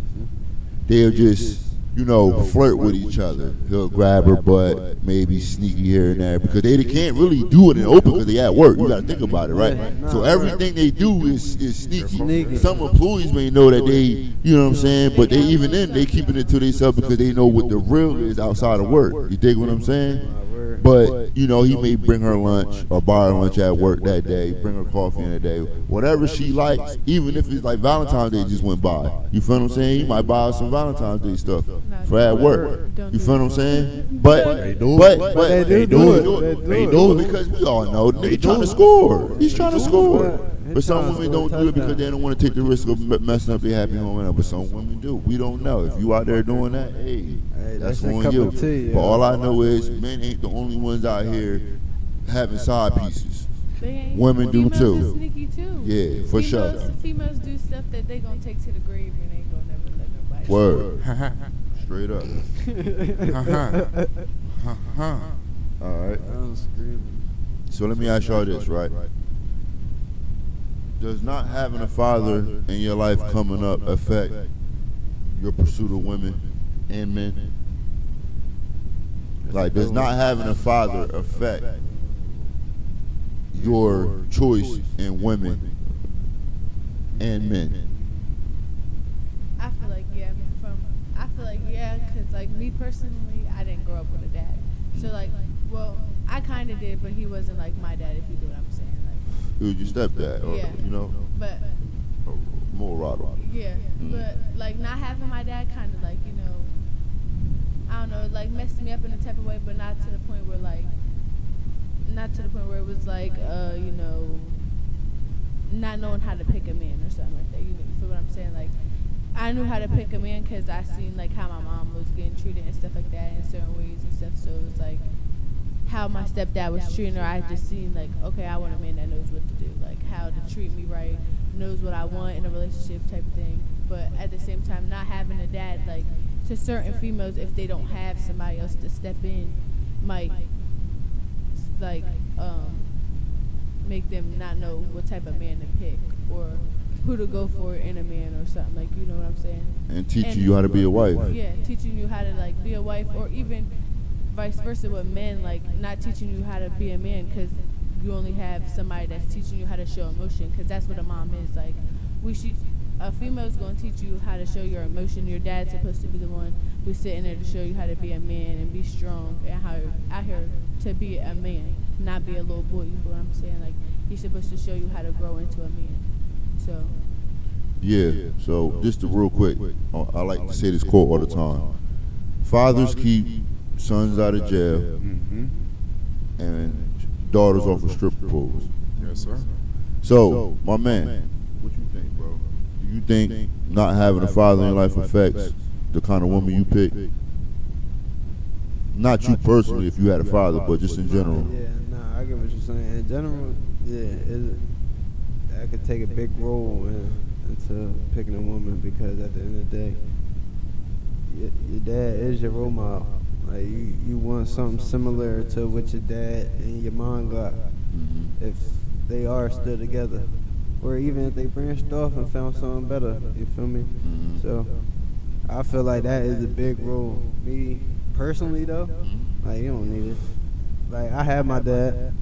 They'll just, flirt with each other. He'll grab her butt, maybe sneaky here and there, because they can't really do it in open because they at work. You gotta think about it, right? So everything they do is sneaky. Some employees may know that they, you know what I'm saying, but they even then they keeping it to themselves because they know what the real is outside of work. You dig what I'm saying? But, he may bring her lunch or buy her lunch at work that day, bring her coffee in that day, whatever she likes, even if it's like Valentine's Day just went by. You feel what I'm saying? He might buy her some Valentine's Day stuff for at work. You feel what I'm saying? But They do it. They do it because we all know they trying to score. He's trying to score. But some women don't do it because they don't want to take the risk of messing up their happy home. But some women do. We don't know. If you out there doing that, hey, that's on you. But all I know is men ain't the only ones out here having side pieces. Women do Females too. is sneaky too. Yeah, for sure. Females do stuff that they gonna take to the grave and ain't gonna never let nobody. Word. Straight up. All right. So let me ask y'all this, right? Does not having a father in your life coming up affect your pursuit of women and men? Like, does not having a father affect your choice in women and men? I feel like feel like, yeah, because, like, me personally, I didn't grow up with a dad. So, like, well, I kind of did, but he wasn't like my dad, if you get what I'm saying. Like, He was your stepdad, or, yeah. you know, But, more Rado. yeah. But, like, not having my dad kind of, like, you know, I don't know, like, messed me up in a type of way, but not to the point where, like, not to the point where it was like, you know, not knowing how to pick a man or something like that. You feel what I'm saying? Like, I knew how to pick a man because I seen like how my mom was getting treated and stuff like that in certain ways and stuff. So it was like how my stepdad was treating her. I just seen like, okay, I want a man that knows what to do, like how to treat me right, knows what I want in a relationship type of thing. But at the same time, not having a dad, like to certain females, if they don't have somebody else to step in, might like make them not know what type of man to pick or who to go for in a man or something, like, you know what I'm saying? And teaching you how to be a wife. Yeah, teaching you how to like be a wife, or even vice versa with men, like not teaching you how to be a man because you only have somebody that's teaching you how to show emotion, because that's what a mom is. Like, a female's going to teach you how to show your emotion. Your dad's supposed to be the one who's sitting there to show you how to be a man and be strong and how out here to be a man, not be a little boy. You know what I'm saying? Like, he's supposed to show you how to grow into a man. So. Yeah. So just to real quick, I like to say this quote all the time: fathers keep sons out of jail, and daughters off of stripper poles. Yes, sir. So, my man, what you think, bro? Do you think not having a father in your life affects the kind of woman you pick? Not you personally, if you had a father, but just in general. Yeah, nah, I get what you're saying. In general, yeah, that could take a big role into picking a woman, because at the end of the day, your dad is your role model. Like, you want something similar to what your dad and your mom got, if they are still together, or even if they branched off and found something better. You feel me? So I feel like that is a big role. Me personally, though, like, you don't need it. Like, I had my dad.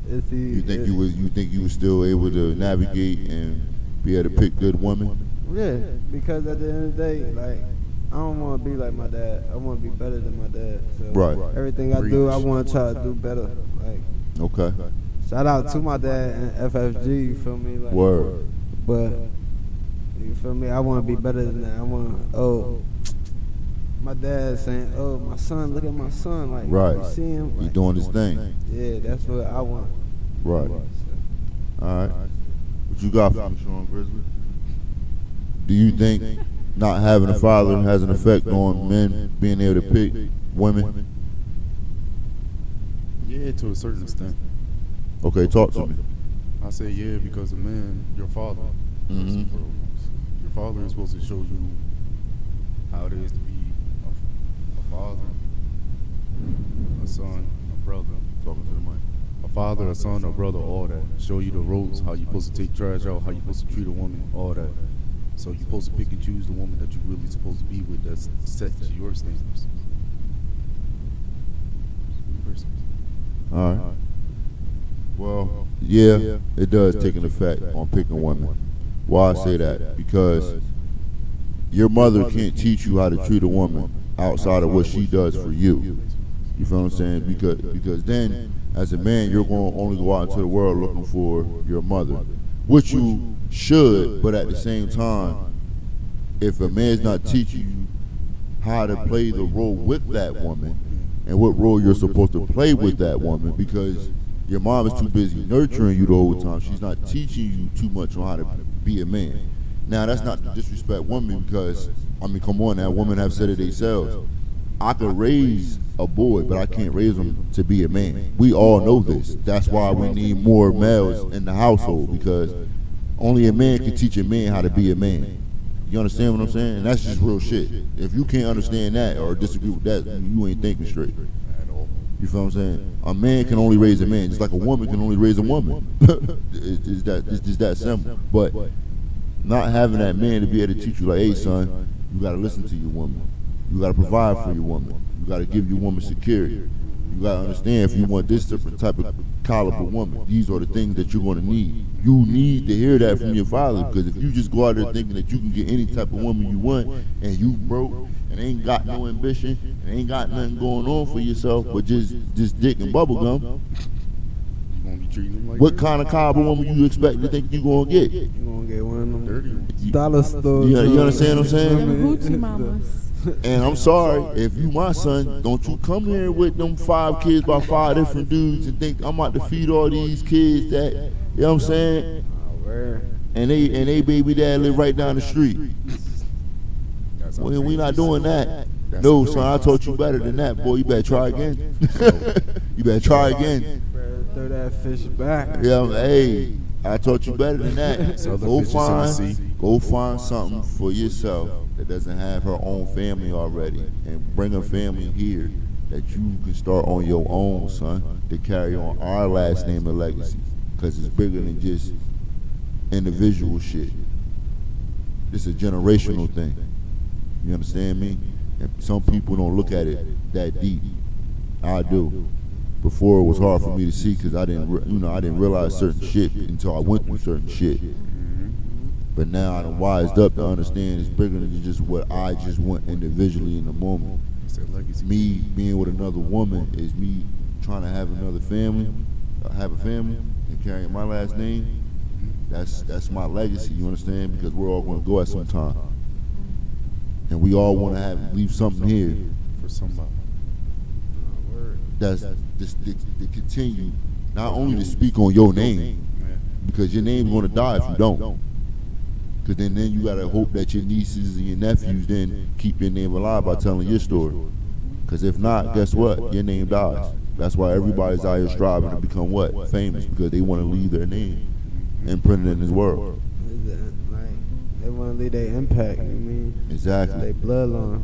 You think you was still able to navigate and be able to pick good women? Yeah, because at the end of the day, like, I don't want to be like my dad. I want to be better than my dad. So Right. Everything I do, I want to try to do better. Like, Okay. shout out to my dad and FFG. You feel me? Like, Word. But you feel me? I want to be better than that. I want. My dad saying, "Oh, my son, look at my son." Like, Right. you see him? He Like, doing his thing. yeah, that's what I want. Right. So, All right. What you got for me, Sean Grizzly? Do you think not having a father has an effect on men being able to pick women? Yeah, to a certain extent. Okay, talk to me. I say yeah because a man, your father, first and foremost. Your father is supposed to show you how it is to be a father, a son, a brother. Talking to the mic. A father, a son, a brother, all that. Show you the ropes, how you're supposed to take trash out, how you're supposed to treat a woman, all that. So you're supposed to pick and choose the woman that you're really supposed to be with that's set to your standards. All right. Well, yeah, it does take an effect on picking women. Why I say that? Because your mother can't teach you how to treat a woman outside of what she does for you. You feel what I'm saying? Because then, as a man, you're going to only go out into the world looking for your mother, which you should. But at the same time, if a man's not teaching you how to play the role with that woman and what role you're supposed to play with that woman, because your mom is too busy nurturing you the whole time, she's not teaching you too much on how to be a man. Now, that's not to disrespect women, because, I mean, come on now, women have said it themselves. I could raise a boy, but I can't raise him to be a man. We all know this. That's why we need more males in the household, because only a man can teach a man how to be a man. You understand what I'm saying? And that's just real shit. If you can't understand that or disagree with that, you ain't thinking straight. You feel what I'm saying? A man can only raise a man, just like a woman can only raise a woman. It's just that simple. But not having that man to be able to teach you, like, hey, son, you got to listen to your woman. You got to provide for your woman. You got to give your woman security. You gotta understand if you want this different type of caliber woman, these are the things that you're gonna need. You need to hear that from your father, because if you just go out there thinking that you can get any type of woman you want and you broke and ain't got no ambition and ain't got nothing going on for yourself but just dick and bubble gum, You gonna be treating them like what that? kind of caliber woman you expect to think you gonna get? You gonna get one of them Dirty ones. dollar stores. You understand what I'm saying? Them hoochie mamas. And I'm sorry, if you my son, don't you come here with them 5 kids by 5 different dudes and think I'm about to feed all these kids that, you know what I'm saying? And they baby dad live right down the street. We not doing that. No, son, I taught you better than that, boy. You better try again. You better try again. Throw that fish back. Yeah, hey, I taught you better than that. So the Go fish is in the sea. find something for yourself that doesn't have her own family already, and bring a family here that you can start on your own, son, to carry on our last name and legacy, because it's bigger than just individual shit. This is a generational thing. You understand me? And some people don't look at it that deep. I do. Before it was hard for me to see, because I didn't realize certain shit until I went through certain shit. But now I done wised up to understand it's bigger than just what I just want individually in the moment. Me being with another woman is me trying to have another family, have a family, and carrying my last name. That's my legacy, you understand? Because we're all going to go at some time. And we all want to leave something here For somebody. that's just to continue, not only to speak on your name, because your name's going to die if you don't. Because then you got to hope that your nieces and your nephews then keep your name alive by telling your story. Because if not, guess what? Your name dies. That's why everybody's out here striving to become what? Famous, because they want to leave their name imprinted in this world. They want to leave their impact, you mean? Exactly. Their bloodline.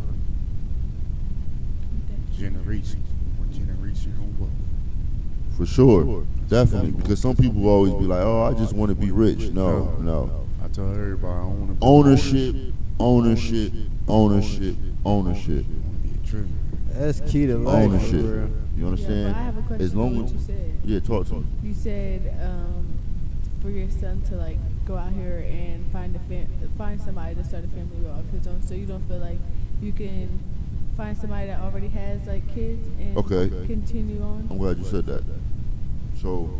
Generation. One generation on what? For sure. Definitely. Because some people always be like, oh, I just want to be rich. No. I tell everybody I don't want to be Ownership. I want to be a trillionaire. That's key to life. Ownership. For real. You understand? Yeah, but I have a question As long on what as you said. yeah, talk to me. You said for your son to like go out here and find somebody to start a family of his own, so you don't feel like you can find somebody that already has like kids and continue on. I'm glad you said that. So,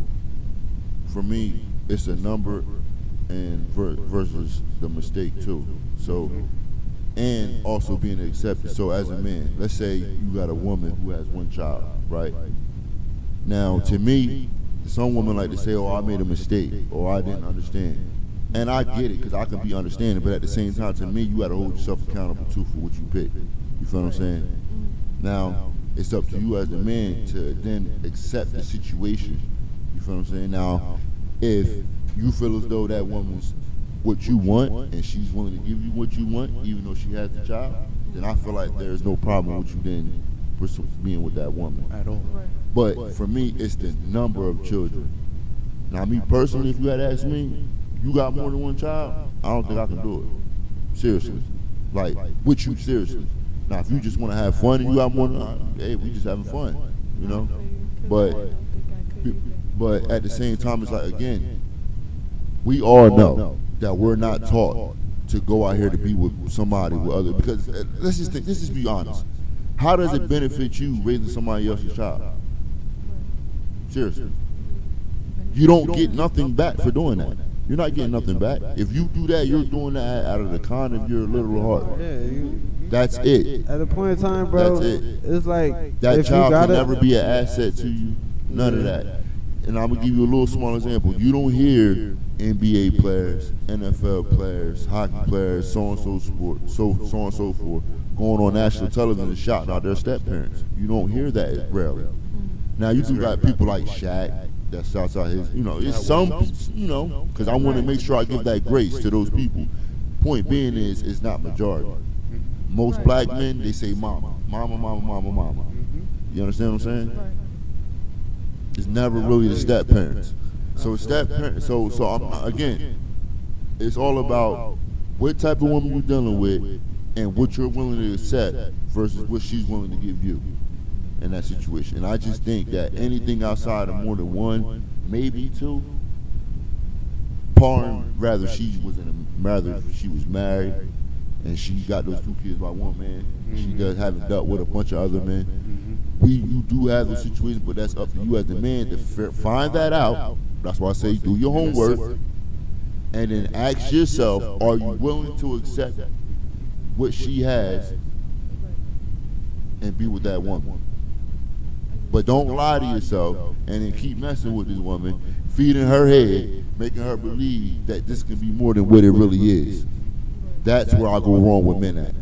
for me, it's a number and versus the mistake too. So, and also being accepted. So, as a man, let's say you got a woman who has 1 child, right? Now, to me, some women like to say, "Oh, I made a mistake," or "I didn't understand." And I get it, because I can be understanding, but at the same time, to me, you got to hold yourself accountable too for what you pick. You feel what I'm saying? Now, it's up to you as a man to then accept the situation. You feel what I'm saying? Now, if you feel as though that woman's what you want and she's willing to give you what you want, even though she has the child, then I feel like there's no problem with you then being with that woman. At all. But for me, it's the number of children. Now, me personally, if you had asked me, you got more than 1 child, I don't think I can do it. Seriously. Like, with you, seriously. Now, if you just want to have fun and you got more than, hey, we just having fun, you know? But at the same time, it's like, again, we all know that we're not taught to go out here to be with somebody with other, because let's just be honest. How does it benefit you raising somebody else's child? Seriously. You don't get nothing back for doing that. You're not getting nothing back. If you do that, you're doing that out of the kind of your literal heart. Yeah, That's it. at a point in time, bro, That's it. it's like That if child you can gotta, never be an asset to you. None of that. And I'm gonna give you a little small example. You don't hear NBA players, NFL players, hockey players, so and so on and so forth, going on national television and shouting out their step parents. You don't hear that rarely. Now you do got people like Shaq that shouts out his, it's some, because I want to make sure I give that grace to those people. Point being is, it's not majority. Most black men, they say mama. You understand what I'm saying? It's never really the step parents. So step parents. So again, it's all about what type of woman you're dealing with and what you're willing to accept versus what she's willing to give you. in that situation. And I just think that anything outside of more than one, maybe two, rather she was married and she got those 2 kids by one man. She haven't dealt with a bunch of other men. You do have those situations, but that's up to you as the man to find that out. That's why I say do your homework, and then ask yourself, are you willing to accept what she has and be with that woman? But don't lie to yourself and then keep messing with this woman, feeding her head, making her believe that this can be more than what it really is. That's where I go wrong with men at.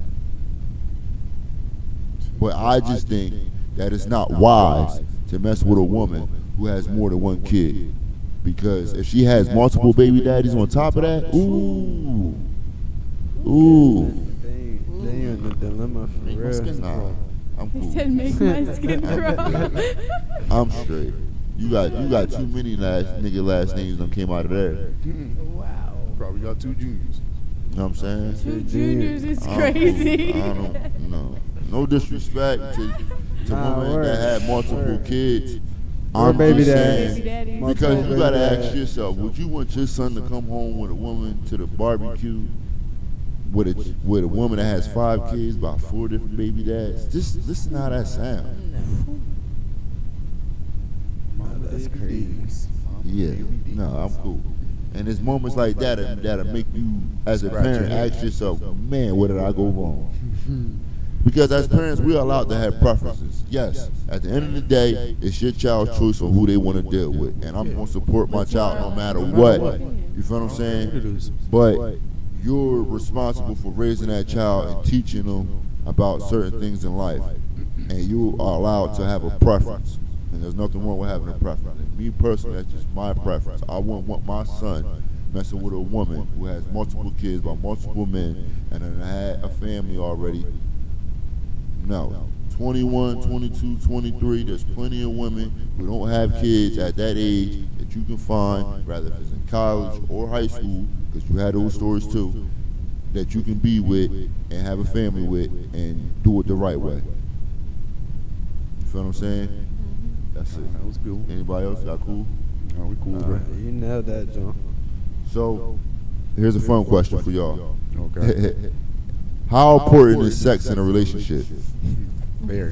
But I just think that it's not wise to mess with a woman who has more than one kid. Because if she has multiple baby daddies on top of that, ooh. They in the dilemma for real. Nah, I'm cool. He said make my skin grow. I'm straight. You got too many nigga last names that came out of there. Wow. Probably got 2 juniors. You know what I'm saying? 2 juniors is crazy. I don't know. No disrespect to women that had multiple kids. I'm baby just daddy. saying, because you gotta ask yourself, would you want your son to come home with a woman to the barbecue with a woman that has 5 kids by 4 different baby dads? This is not that sound. That's crazy. Yeah, no, I'm cool. And there's moments like that that'll make you, as a parent, ask yourself, man, where did I go wrong? Because as parents, we're allowed to have preferences. Yes, at the end of the day, it's your child's choice on who they want to deal with. And I'm going to support my child no matter what. You feel what I'm saying? But you're responsible for raising that child and teaching them about certain things in life. And you are allowed to have a preference. And there's nothing wrong with having a preference. And me personally, that's just my preference. I wouldn't want my son messing with a woman who has multiple kids by multiple men and then had a family already. No. 21, 22, 23, there's plenty of women who don't have kids at that age that you can find, rather if it's in college or high school, because you had those stories too, that you can be with and have a family with and do it the right way. You feel what I'm saying? That's it. That was cool. Anybody else? Y'all cool? No, we cool, bro. You nailed that, John. So, here's a fun question for y'all. Okay. How important is sex in a relationship? Very.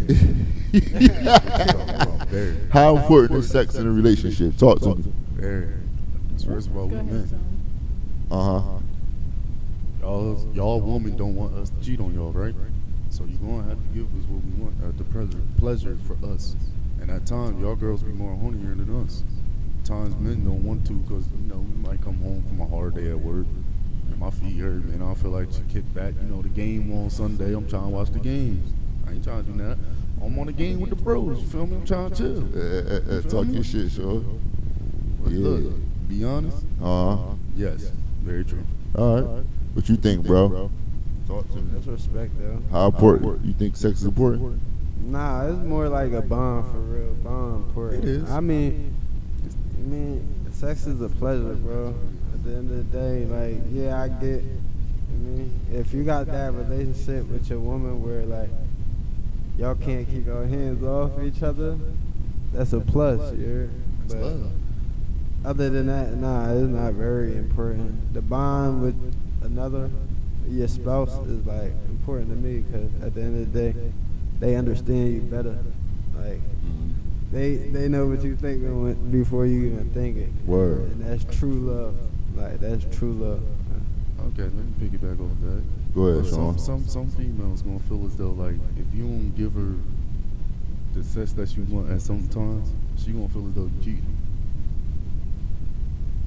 Very. How important is sex in a relationship? Talk to me. Very. First of all, we Go ahead, men. John. Y'all women don't want us to cheat on y'all, right? So you're gonna have to give us what we want at the pleasure for us. And at times, y'all girls be more hornier than us. At times men don't want to because, we might come home from a hard day at work and my feet hurt, and I feel like to kick back. The game on Sunday, I'm trying to watch the games. I ain't trying to do that. I'm on the game with the bros, you feel me? I'm trying to chill. Talk your shit, sure. But Yeah. look, be honest. Yes, very true. All right. What you think, bro? Talk to me. That's respect, though. How important? You think sex is important? Nah, it's more like a bond for real. Bond important. It is. I mean, sex is a pleasure, bro. At the end of the day, like, yeah, I get. If you got that relationship with your woman where like y'all can't keep your hands off each other, that's a plus, you heard? It's But love. other than that, nah, it's not very important. The bond with your spouse is like important to me because at the end of the day, they understand you better. Like they know what you think before you even think it. Word. And that's true love. Like that's true love. Okay, let me piggyback off that. Go ahead, Sean. Some females gonna feel as though like if you don't give her the sex that she want at some times, she gonna feel as though you cheating.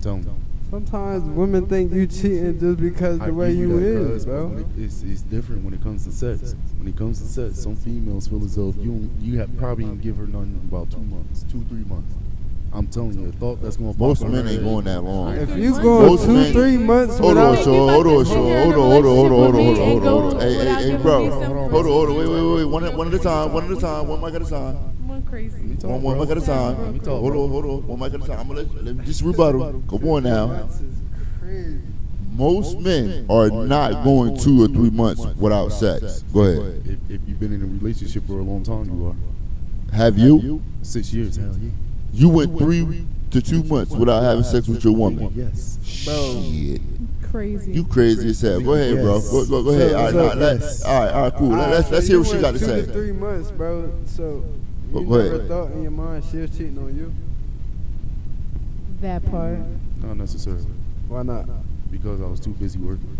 Tell me. Sometimes women think you cheating just because I the way give you that, is, cuz, bro. but it's different when it comes to sex. When it comes to sex, some females feel as though if you have probably didn't give her nothing about 2 months, 2-3 months. I'm telling you, a thought that's gonna. Most pop in men her ain't head. going that long. If you going Most 2-3 men- months Hold on, without, Sean. Hold on, Sean. Hold on, hold on, hold on, hold on, hold on. Hey, Without hey, giving bro. me some Hold on. Wait. One at a time. One mic at a time. One crazy. One mic at a time. Let me talk, Hold on. One mic at a time. I'm gonna let me just rebuttal. Come on now. Most men are not going 2 or 3 months without sex. Go ahead. If you've been in a relationship for a long time, you are. Have you? 6 years, hell yeah. You went 3 to 2 months without having sex with your woman. Yes. Bro. Shit. Crazy. You crazy as hell. Go ahead, bro. Yes. Go ahead. All right, all right, cool. Let's hear what she got to 2 say. to 3 months, bro. So you Go ahead. never thought in your mind she was cheating on you? That part. Not necessarily. Why not? Because I was too busy working.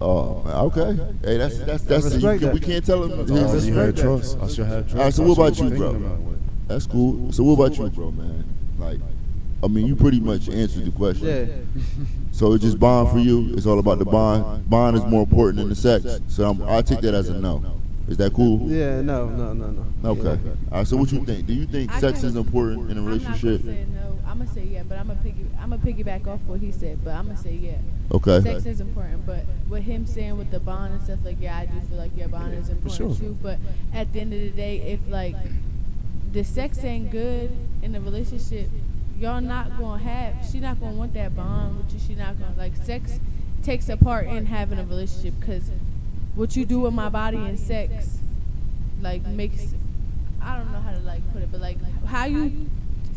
Oh, man, okay. Hey, that's respect that. we can't tell him. I already respect had that. trust. I should have trust. All right, so I what should about be you, thinking bro? about it. That's cool. So what about you, bro, man? Like, I mean, you pretty much answered the question. Yeah. So it's just bond for you. It's all about the bond. Bond is more important than the sex. So I take that as a no. Is that cool? Yeah, no. Okay. All right. So what you think? Do you think sex is important in a relationship? I'm not gonna say no. I'm gonna say yeah, but I'm gonna piggyback off what he said. But I'm gonna say yeah. Okay. Sex is important, but with him saying with the bond and stuff, like, yeah, I do feel like bond is important sure. too. But at the end of the day, if like the sex ain't good in the relationship, y'all not gonna have. She not gonna want that bond with you. She not gonna like sex takes a part in having a relationship because what you do with my body and sex, like makes. I don't know how to like put it, but like how you.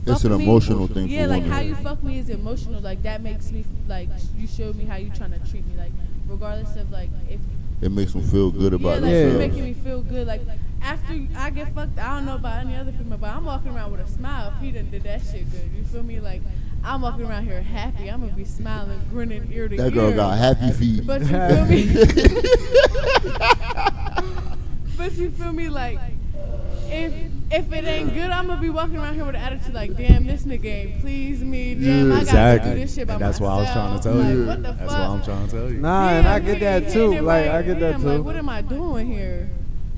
It's an fuck me, emotional thing yeah, for like women. how you fuck me is emotional. Like that makes me like you showed me how you trying to treat me. Like regardless of like if It makes them feel good yeah, about like you're themselves. making me feel good. Like after I get fucked, I don't know about any other female, but I'm walking around with a smile. If he done did that shit good, you feel me? Like I'm walking around here happy. I'm gonna be smiling, grinning ear to ear. That girl got happy feet. But you feel me? But you feel me? Like if it ain't good, I'm gonna be walking around here with an attitude like, damn, this nigga ain't please me. Damn, I gotta do this shit by And that's myself. what I was trying to tell Like, you. what the That's fuck? what I'm trying to tell you. Nah, Damn, and I get nigga, that you too. hitting it Like right. I get that Damn, too. Like, what am I doing here?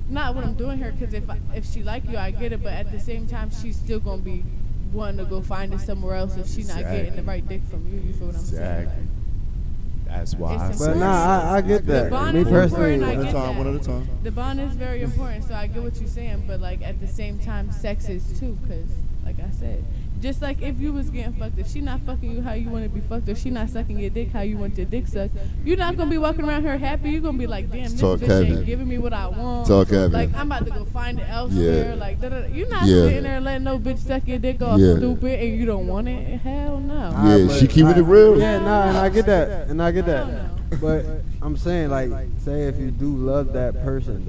Not what I'm doing here, because if she like you, I get it. But at the same time, she's still gonna be wanting to go find it somewhere else if she's not getting the right dick from you. You feel what I'm saying? Exactly. Like, That's why I It's But said. nah, I get the that. bond Me is personally, important. I One at get a time, that. one at a time. The bond is very important, so I get what you're saying. But like at the same time, sex is too, because like I said, just like if you was getting fucked, if she not fucking you how you want to be fucked, if she not sucking your dick how you want your dick sucked, you're not gonna be walking around here happy. You're gonna be like, damn, this Talk bitch heavy. ain't giving me what I want. Talk heavy. Like I'm about to go find it elsewhere. Yeah. Like you're not Yeah. sitting there letting no bitch suck your dick off Yeah. stupid and you don't want it. Hell no. Yeah, but she keeping it real. Yeah, nah, and I get that. Hell no. But I'm saying, like, say if you do love that person,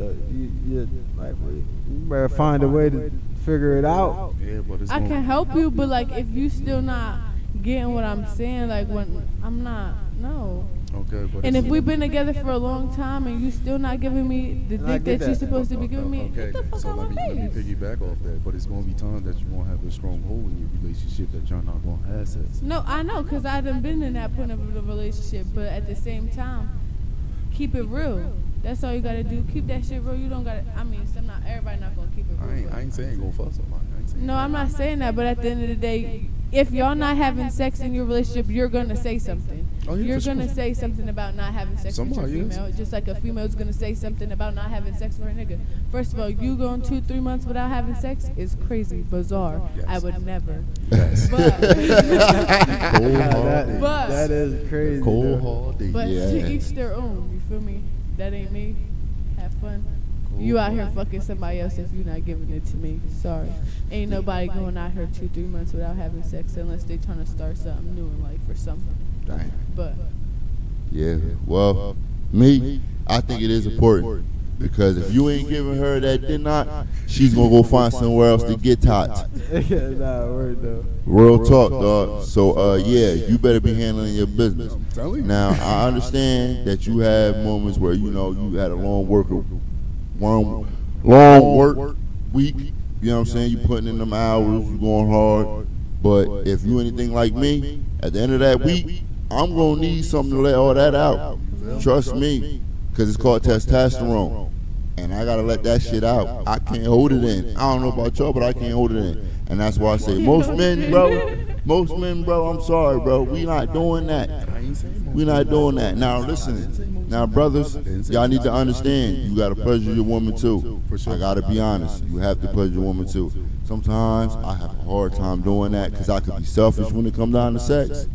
you like, you better find a way to figure it out. Yeah, but it's I gonna- can help you, but like if you still not getting what I'm saying, like when I'm not, no. Okay, but And it's- if we've been together for a long time and you still not giving me the And I dick get that you're that. supposed to be giving me, Okay, get the fuck so out let my me face. piggyback off that. But it's gonna be times that you won't have a strong hold in your relationship that you're not gonna have sex. No, I know, cause I done been in that point of the relationship, but at the same time, keep it real. That's all you gotta do. Keep that shit real. You don't gotta. I mean, everybody not gonna keep it real. I ain't saying go fuck somebody. I ain't saying No, I'm not saying that, but at the end of the day, if y'all not having sex in your relationship, you're gonna say something. Oh, yeah, You're for gonna sure. say something about not having sex with Somebody your is. female, just like a female's gonna say something about not having sex with her nigga. First of all, you going 2-3 months without having sex is crazy, bizarre. Yes. I would never. Yes. But Cold hard day. But- that is crazy. Cold though. hard day. but Yeah. to each their own. You feel me? That ain't me. Have fun. You out here fucking somebody else if you're not giving it to me. Sorry. Ain't nobody going out here 2-3 months without having sex unless they trying to start something new in life or something. Dang. But Yeah. Well, me, I think it is important because if you ain't giving her that did not, she's gonna go find somewhere else to get hot. Yeah, nah, word though. Real talk, dog. So, yeah, you better be handling your business. I'm telling you. Now, I understand that you have moments where you had a long work week. You know what I'm saying? You putting in them hours, you going hard. But if you anything like me, at the end of that week, I'm gonna need something to let all that out. Trust me, because it's called testosterone, and I gotta let that shit out. I can't hold it in. I don't know about y'all, but I can't hold it in, and that's why I say most men, bro. I'm sorry, bro. We not doing that. I ain't saying We not doing that. Now listen, now brothers, y'all need to understand. You gotta pleasure your woman too. I gotta be honest. You have to pleasure your woman too. Sometimes I have a hard time doing that because I could be selfish when it comes down to sex.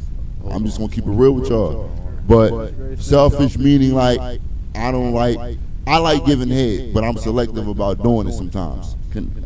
I'm just gonna keep it real with y'all. But selfish meaning like I I like giving head, but I'm selective about doing it sometimes.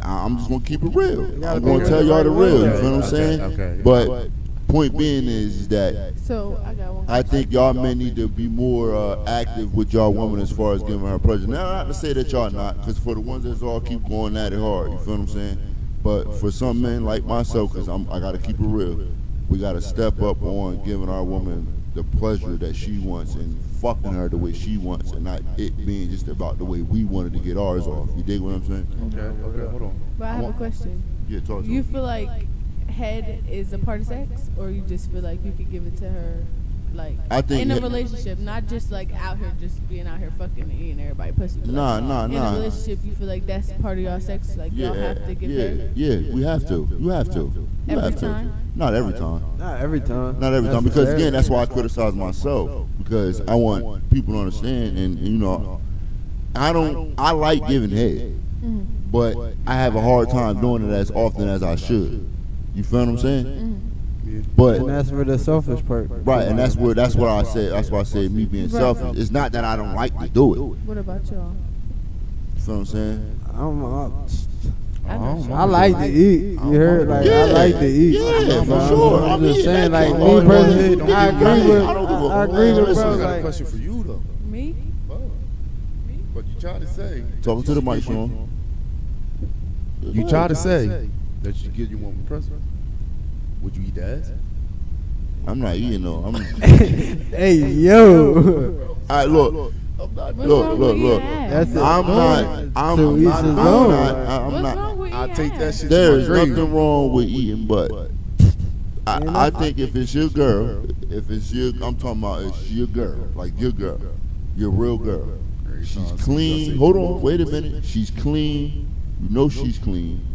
I'm just gonna keep it real. I'm gonna tell y'all the real. You feel what I'm saying? Okay. But point being is that So I got one. I think y'all men need to be more active with y'all woman as far as giving her pleasure. Now, not to say that y'all not, because for the ones that's all keep going at it hard, you feel what I'm saying? But for some men like myself, because I got to keep it real, we got to step up on giving our woman the pleasure that she wants and fucking her the way she wants, and not it being just about the way we wanted to get ours off. You dig what I'm saying? Okay, hold on. But I have a question. Yeah, talk to You me. feel like head is a part of sex, or you just feel like you could give it to her, like I think in a head- relationship, not just like out here just being out here fucking and eating everybody pussy. But Nah, like, nah, in nah. a relationship, you feel like that's part of your sex, like y'all have to give head we have to. You have to. You every have to. time. Not every time. Not every time. Not every time, because again, that's why I criticize myself, because I want people to understand, and you know, I like giving head, but I have a hard time doing it as often as I should. You feel what I'm saying? But And that's where the selfish part. right, and that's what I said. That's why I said me being selfish. It's not that I don't like to do it. What about y'all? You feel what I'm saying? I like to eat. You heard? Like I like to eat. Yeah, for But sure. I'm just yeah, saying, that like can't me go personally, ahead. I agree with. I don't give a- I agree with listen, bro. I got a Like, question for you though. Me? What you trying to say? Talking to the mic, Sean. You try to say that you give your woman press. Would you eat the ass? I'm not eating though. I'm. hey yo. All right, look. What's Look, wrong look, with look. eating ass? That's it. I'm not. I'm To each his own. I'm What's not. wrong with I eating take that ass? shit. There's to my grave. nothing wrong with eating butt. I think if it's your girl, if it's your, I'm talking about it's your girl, like your girl, your real girl. She's clean. Hold on, wait a minute. She's clean. You know she's clean.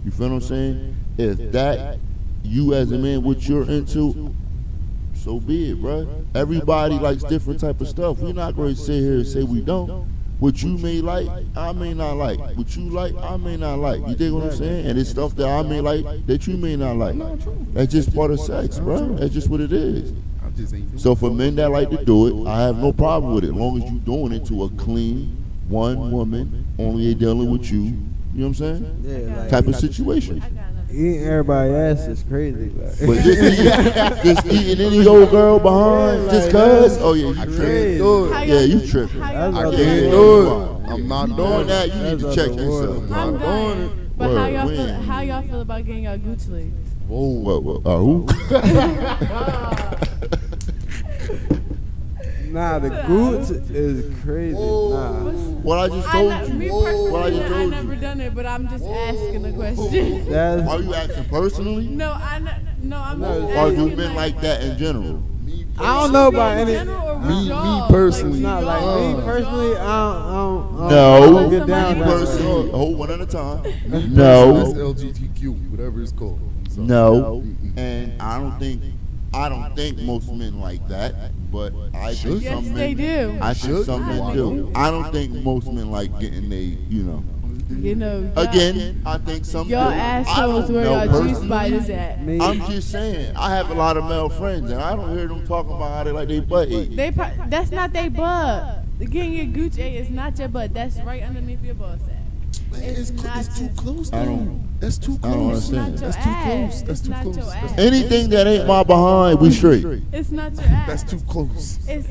You feel what I'm saying? If that you as a man, what you're into, so be it, bruh. Everybody likes different type of stuff. We're not going to sit here and say we don't. What you may like, I may not like. What you like, I may not like. You dig what I'm saying? And it's stuff that I may like that you may not like. That's just part of sex, bruh. That's just what it is. I just ain't. So for men that like to do it, I have no problem with it, as long as you doing it to a clean, one woman, only they dealing with you. You know what I'm saying? Yeah, like Type of situation. I got another. eating everybody's ass is crazy. Like. But just eating any old girl behind, just cause. Oh yeah, you I can't tripping. do it. How Yeah, y'all- you tripping. how I y'all I feel can't about- do it. I'm not Doing doing that, it. you need to That's check out the yourself. water. I'm Not dying. doing it. But Word, we how ain't. y'all feel about getting y'all gooch licked? Whoa. What? Who? Nah, the gooch is crazy. Nah. What I just told Me you. personally, What I just I told never you. done it, but I'm just asking a question. That's Are you asking personally, No, I'm No, just or asking. you been like that in general? I don't know about in any. general or with Me y'all? personally. It's not like me y'all. personally. I don't No. get down Me that way. personally. Hold one at a time. That's No. LGBTQ, whatever it's called. I'm sorry. No. And I don't think most men like that, but I think Yes, some they men. do. I think Should. some men Why do. don't? I don't think most men like getting they, You know, Again, I think some y'all do. I assholes don't where know y'all G personally. spiders at. Me, I'm just saying, I have a lot of male friends, and I don't hear them talking about how they like they butt ate. That's not they butt. Getting your gooch ate is not your butt. That's right underneath your ball sack. It's not too just- close, I though. don't- That's too I don't close. It's not understand. your That's too ass. close. That's It's too not close. your That's ass. Anything that ain't my behind, we straight. It's not your ass. That's too close. It's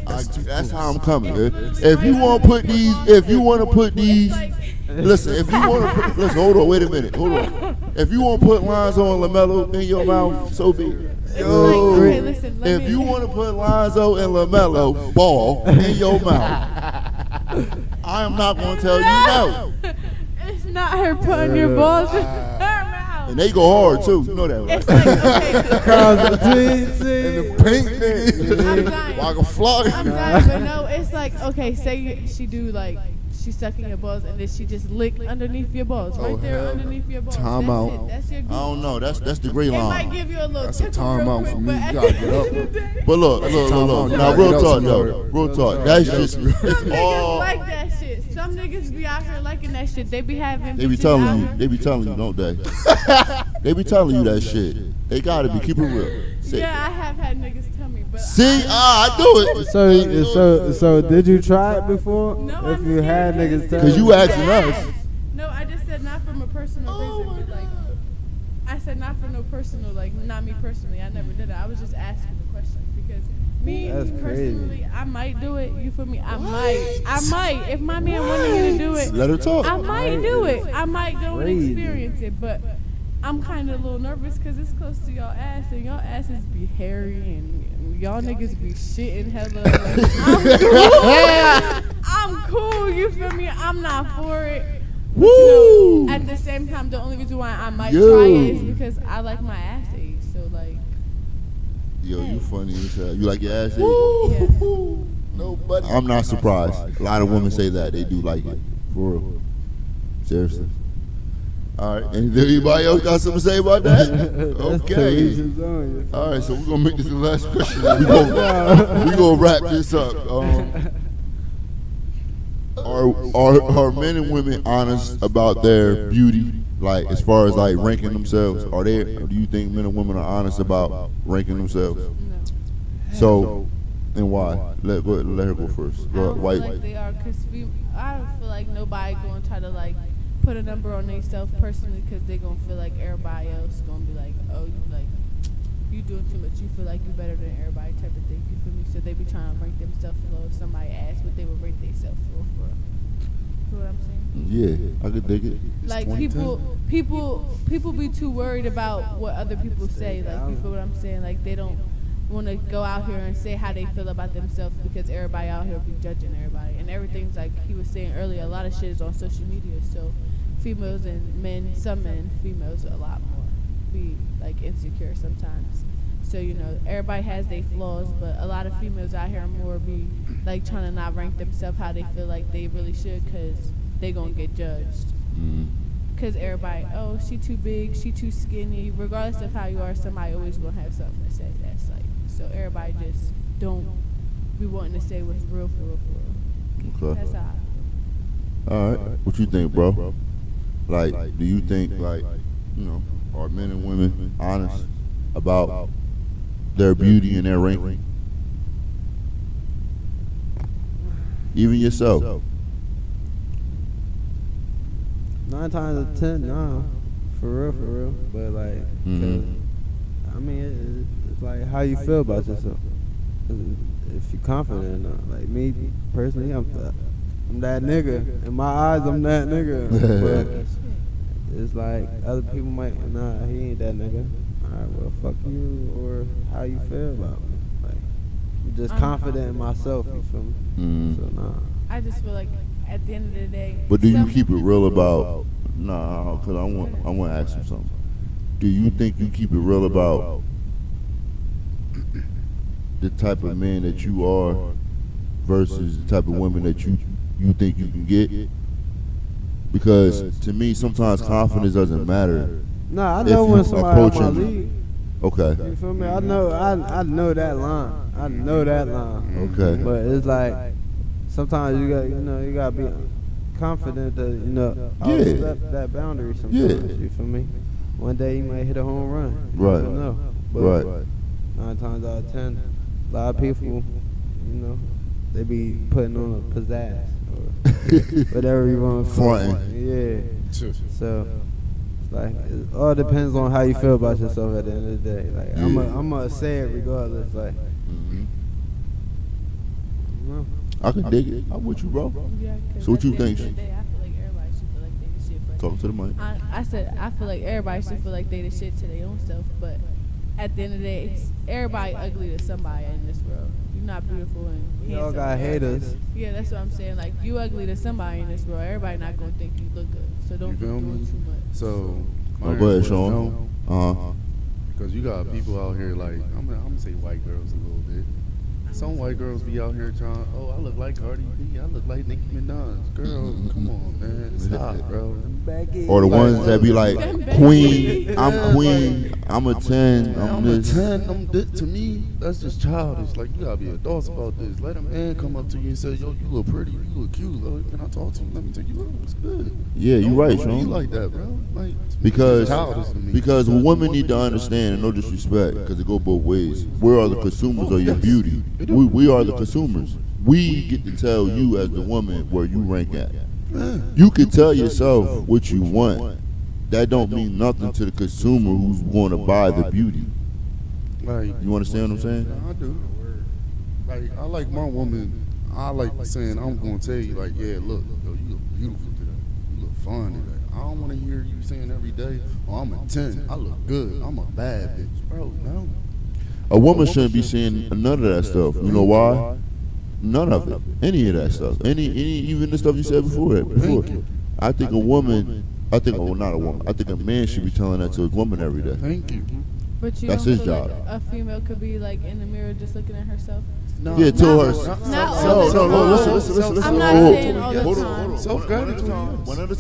That's how I'm coming. It's If you want to put these, if you want to put these, like listen. If you want to, listen. Hold on. Wait a minute. Hold on. If you want to put Lonzo and LaMelo in your mouth, so be it. it's like okay, listen. Let If me, you want to put Lonzo and LaMelo ball in your mouth, I am not going to tell you no. It's not her putting your balls in her mouth. And they go hard too. You know that, right? It's like okay. cross between The paint, nigga. I'm dying. Like a flock. I'm dying, but no, it's like okay. Say she do like she's sucking your balls and then she just lick underneath your balls, right Oh, there hell underneath your balls. Time That's out. it. That's your I gooch. don't know. That's the gray It might line. give you a little That's a tickle time real out quick, for me. but You at gotta the get end up. of the day, But look. time Now out. You real gotta get talk up, though. sweetheart. Real talk. That's That's right. just Some it's some niggas all. like that shit. Some niggas be out here liking that shit. They be having. They be bitches telling out you. here- They be telling you, don't they? They be telling you that shit. They gotta be keep it real. Say- Yeah, I have had niggas tell me, But See, I do it. So did you try it before? No, if you had niggas tell Because you asking us. No, I just said not from a personal reason, but like I said not for no personal, like not me personally. I never did it. I was just asking the question because me That's personally, crazy. I might do it. You feel me? I might. If my man wanted me to do it, Let her talk. I might do it. I might go and Crazy. experience it, but I'm kind of a little nervous because it's close to y'all ass, and y'all asses be hairy, and y'all niggas be shitting hella. Like, I'm cool. You feel me? I'm not for it. But, Woo! at the same time, the only reason why I might Yo. try it is because I like my ass age. So like, Yo, you funny as hell. You like your ass age? yeah. Nobody. I'm not surprised. A lot of women say that they do like it. For real. Seriously. All right. Anybody else got something to say about that? Okay. All right. So we're gonna make this the last question. We gonna wrap this up. Are men and women honest about their beauty? Like as far as like ranking themselves, or do you think men and women are honest about ranking themselves? No. So, and why? Let her go first. I don't feel like they are, cause I don't feel like nobody gonna try to like put a number on themselves personally, cause they gonna feel like everybody else gonna be like, oh, you doing too much. You feel like you better than everybody type of thing. You feel me? So they be trying to rank themselves low. If somebody asks what they would rate themselves for. You know what I'm saying? Yeah, I could dig it. Like people be too worried about what other people say. Like you feel what I'm saying? Like they don't want to go out here and say how they feel about themselves because everybody out here be judging everybody, and everything's like he was saying earlier. A lot of shit is on social media, so females and men, some men, females a lot more be like insecure sometimes. So everybody has their flaws, but a lot of females out here more be like trying to not rank themselves how they feel like they really should, cause they gonna get judged. Cause everybody, oh, she too big, she too skinny. Regardless of how you are, somebody always gonna have something to say. That's like, so everybody just don't be wanting to say what's real for real. Okay. That's how I feel. All right. What you think, bro? Like, do you think like, are men and women honest about their beauty and their ranking? Even yourself. 9 times out of 10, nah, for real. But like, I mean, it's like how you feel about yourself. If you're confident or not. Like me personally, I'm that nigga. In my eyes, I'm that nigga. But it's like other people might, nah, he ain't that nigga. All right, well, fuck you, or how you feel about me. Like, I'm just confident in myself. You feel me? So nah. I just feel like at the end of the day. But do you keep it real about? Nah, cause I want to ask you something. Do you think you keep it real about the type of man that you are versus the type of women that you think you can get? Because to me, sometimes confidence doesn't matter. Nah, I know when somebody out my league. Okay. You feel me? I know that line. I know that line. Okay. But it's like sometimes you gotta be confident to outstep that boundary sometimes. You feel me? One day you might hit a home run. You Right. never know. But Right. 9 times out of 10, a lot of people, they be putting on a pizzazz or whatever you want to call it. Yeah. So it's like it all depends on how you feel about yourself at the end of the day. Like I'm gonna say it regardless. Like. I can dig it. I'm with you, bro. Yeah, So what you at the end think? of the day, I feel like everybody should feel like they the shit. But Talk to the mic. I said I feel like everybody should feel like they the shit to their own self. But at the end of the day, everybody ugly to somebody in this world. You're not beautiful and We all handsome. got haters. Yeah, that's what I'm saying. Like you ugly to somebody in this world. Everybody not gonna think you look good. So don't be feel doing me? too much. So, Oh, go ahead, Sean. Because you got people out here like I'm gonna say white girls a little bit. Some white girls be out here trying, oh, I look like Cardi B, I look like Nicki Minaj. Girl, come on, man. Stop, bro. Or the ones that be like, Queen, I'm Yeah, Queen, I'm a 10, I'm I'm a this. 10, I'm this. To me, that's just childish. Like, you gotta be adults about this. Let a man come up to you and say, yo, you look pretty, you look cute. Can I talk to you? Let me tell you, you look good. Yeah, you right, You Sean. like that, bro. Like, Because it's childish to me. women need to understand, and no disrespect, because it go both ways. We are the consumers of your beauty. We are the consumers. We get to tell you as the woman where you rank at. You can tell yourself what you want. That don't mean nothing to the consumer who's going to buy the beauty. Like, You understand what I'm saying? I do. Like, I like my woman. I like saying, I'm gonna tell you, like, yeah, look, yo, you look beautiful today. You look fine today. I don't want to hear you saying every day, oh, I'm a 10. I look good. I'm a bad bitch, bro. No. A woman shouldn't be saying none of that stuff. You know why? None of it. Any of that stuff. Any even the stuff you said before. I think a woman. Well, not a woman. I think a man should be telling that to his woman every day. Thank you. But you That's don't his feel job. like a female could be like in the mirror just looking at herself? No. Yeah, tell her. Not all the time. Listen. I'm not Hold on. saying all the Hold on, time. hold on. Self-gratitude. One at a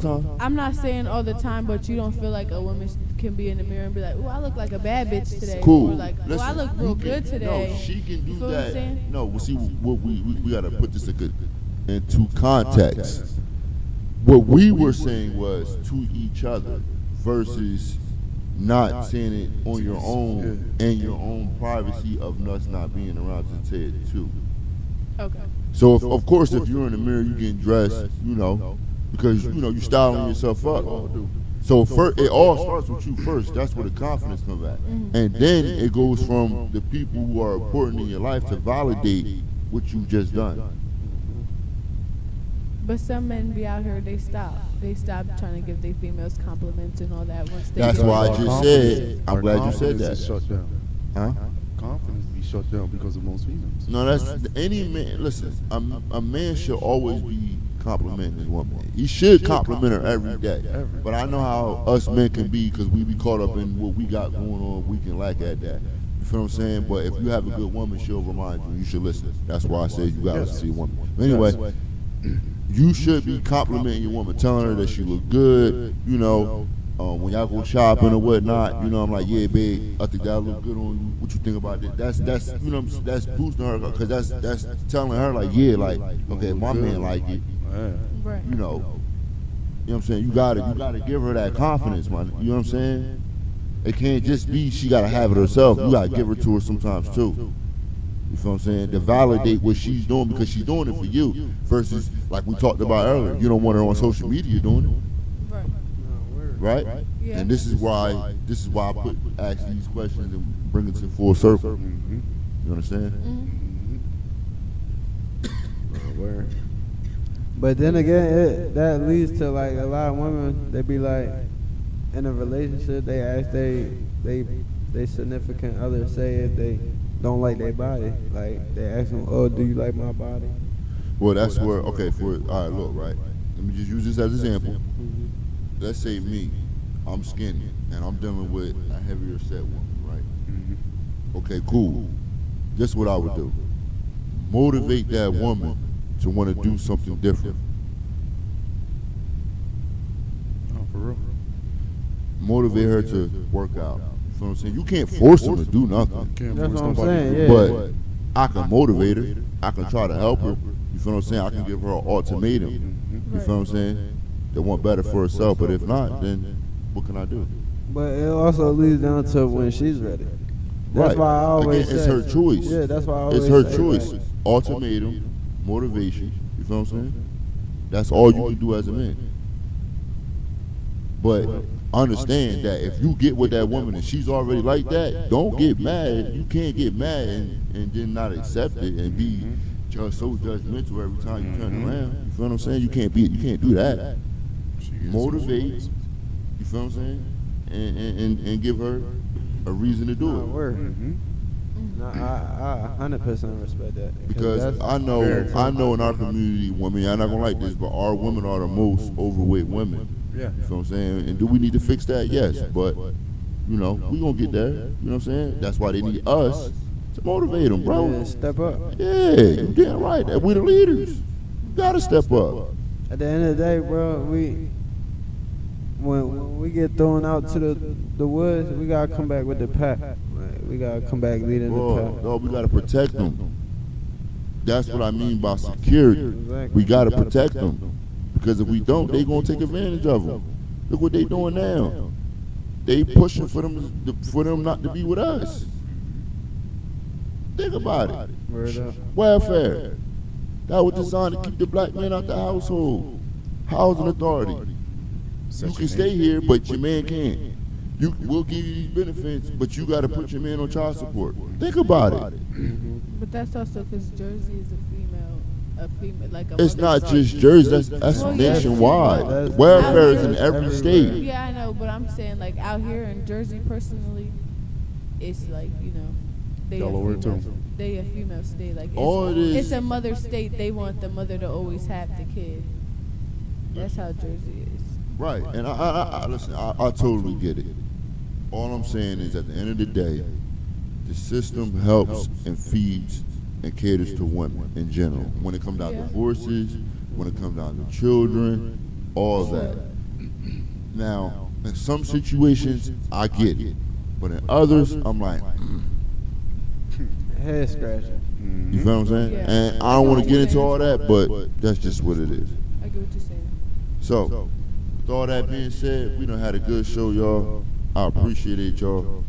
time. I'm not saying all the time, but you don't feel like a woman can be in the mirror and be like, "Oh, I look like a bad bitch today," Cool. or like, "Oh, I Listen, look you real can- good today." No, she can do You feel what I'm that. saying? No, well, see, what we got to put this into context. What we were saying was to each other versus not saying it on your own and your own privacy of us not being around to say it too. Okay. So of course, if you're in the mirror, you getting dressed, because you styling yourself up. So first, it all starts with you first. That's where the confidence comes at, and then it goes from the people who are important in your life to validate what you've just done. But some men be out here, they stop trying to give their females compliments and all that once they That's get why I older. just said. I'm Our glad you said confidence is that. shut down. Huh? Confidence be shut down because of most females. No, that's any man. Listen, a man should always be complimenting his woman. He should compliment her every day. But I know how us men can be because we be caught up in what we got going on. We can lack at that. You feel what I'm saying? But if you have a good woman, she'll remind you. You should listen. That's why I say you gotta see a woman. But anyway, you should be complimenting your woman, telling her that she look good. When y'all go shopping or whatnot, I'm like, yeah, babe, I think that look good on you. What you think about that? That's that's boosting her because that's telling her like, yeah, like, okay, my man like it. Right. You know what I'm saying? You gotta give her that confidence, man. You know what I'm saying? It can't just be she gotta have it herself. You gotta give her to her sometimes too. You feel what I'm saying? To validate what she's doing because she's doing it for you versus like we talked about earlier. You don't want her on social media doing it. Right. Right? Yeah. And this is why I ask these questions and bring it to full circle. You understand? Word. But then again, that leads to like a lot of women. They be like in a relationship. They ask they significant other say if they don't like their body. Like they ask them, "Oh, do you like my body?" Well, that's where all right, look, right. Let me just use this as an example. Let's say me, I'm skinny and I'm dealing with a heavier set woman, right? Okay, cool. This is what I would do. Motivate that woman to want to do something different. Oh, for real. Motivate her to work out. You feel what I'm saying? You can't force them to do nothing. That's what I'm saying. Yeah. But I can motivate her. I can try to help her. You feel what I'm saying? I can give her an ultimatum. You feel what I'm saying? They want better for herself, but if not, then what can I do? But it also leads down to when she's ready. That's Right. why I always Again, it's say, her choice. Yeah, that's why I always It's her say, choice. like, Ultimatum, motivation. You feel what I'm saying? That's all you can do as a man. But understand that if you get with that woman and she's already like that, don't get mad. You can't get mad and then not accept it and be just so judgmental every time you turn around. You feel what I'm saying? You can't do that. Motivate. You feel what I'm saying? And give her a reason to do Nah, it. word. No, I 100% respect that. Because that's I know in our community, women, I'm not gonna like this, but our women are the most overweight women. Yeah. You feel what I'm saying? And do we need to fix that? Yes, but we gonna get there. You know what I'm saying? That's why they need us to motivate them, bro. Yeah, step up. Yeah, you damn right. We the leaders. You gotta step up. At the end of the day, bro, when we get thrown out to the woods, we gotta come back with the pack. Like, we gotta come back leading the pack. No, we gotta protect them. That's what I mean by security. Exactly. We gotta protect them because if we don't, they gonna take advantage of them. Look what they doing now. They pushing for them not to be with us. Think about it. Word up. Welfare. That was designed to keep the black man out the household. Housing authority. You can stay here, but your man can't. We'll give you these benefits, but you got to put your man on child support. Think about it. But that's also because Jersey is a female, like a It's mother not state. just Jersey. That's Well, yeah, nationwide. that's- Welfare is in that's every everywhere. state. Yeah, I know, but I'm saying like out here in Jersey personally, it's like, you know, they Delaware a female, too. they a female state. Like All it is- it's a mother state. They want the mother to always have the kid. That's how Jersey is. Right, and I listen. I totally get it. All I'm saying is, at the end of the day, the system helps and feeds and caters to women in general. When it comes down to Yeah. divorces, when it comes down to children, all that. Now, in some situations, I get it, but in others, I'm like, Head scratching. you feel what I'm saying? Yeah. And I don't want to get into all that, but that's just what it is. I get what you're saying. So, with all that being said, we done had a good show, y'all. I appreciate it, y'all.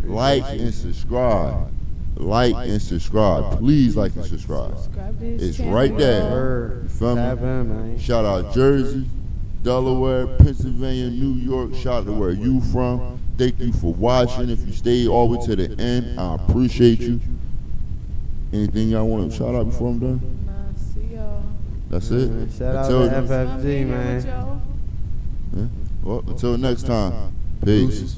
Like and subscribe. Like and subscribe. Please like and subscribe. Subscribe to his It's channel, right there. y'all. Word. You feel me? Tap in, man. Shout out Jersey, Delaware, Pennsylvania, New York. Shout out to where you from. Thank you for watching. If you stayed all the way to the end, I appreciate you. Anything y'all want to shout out before I'm done? Nah, see y'all. That's it. Shout out Until- to It's fun FFG, being here man. with y'all. Yeah. Well, until next time. Peace.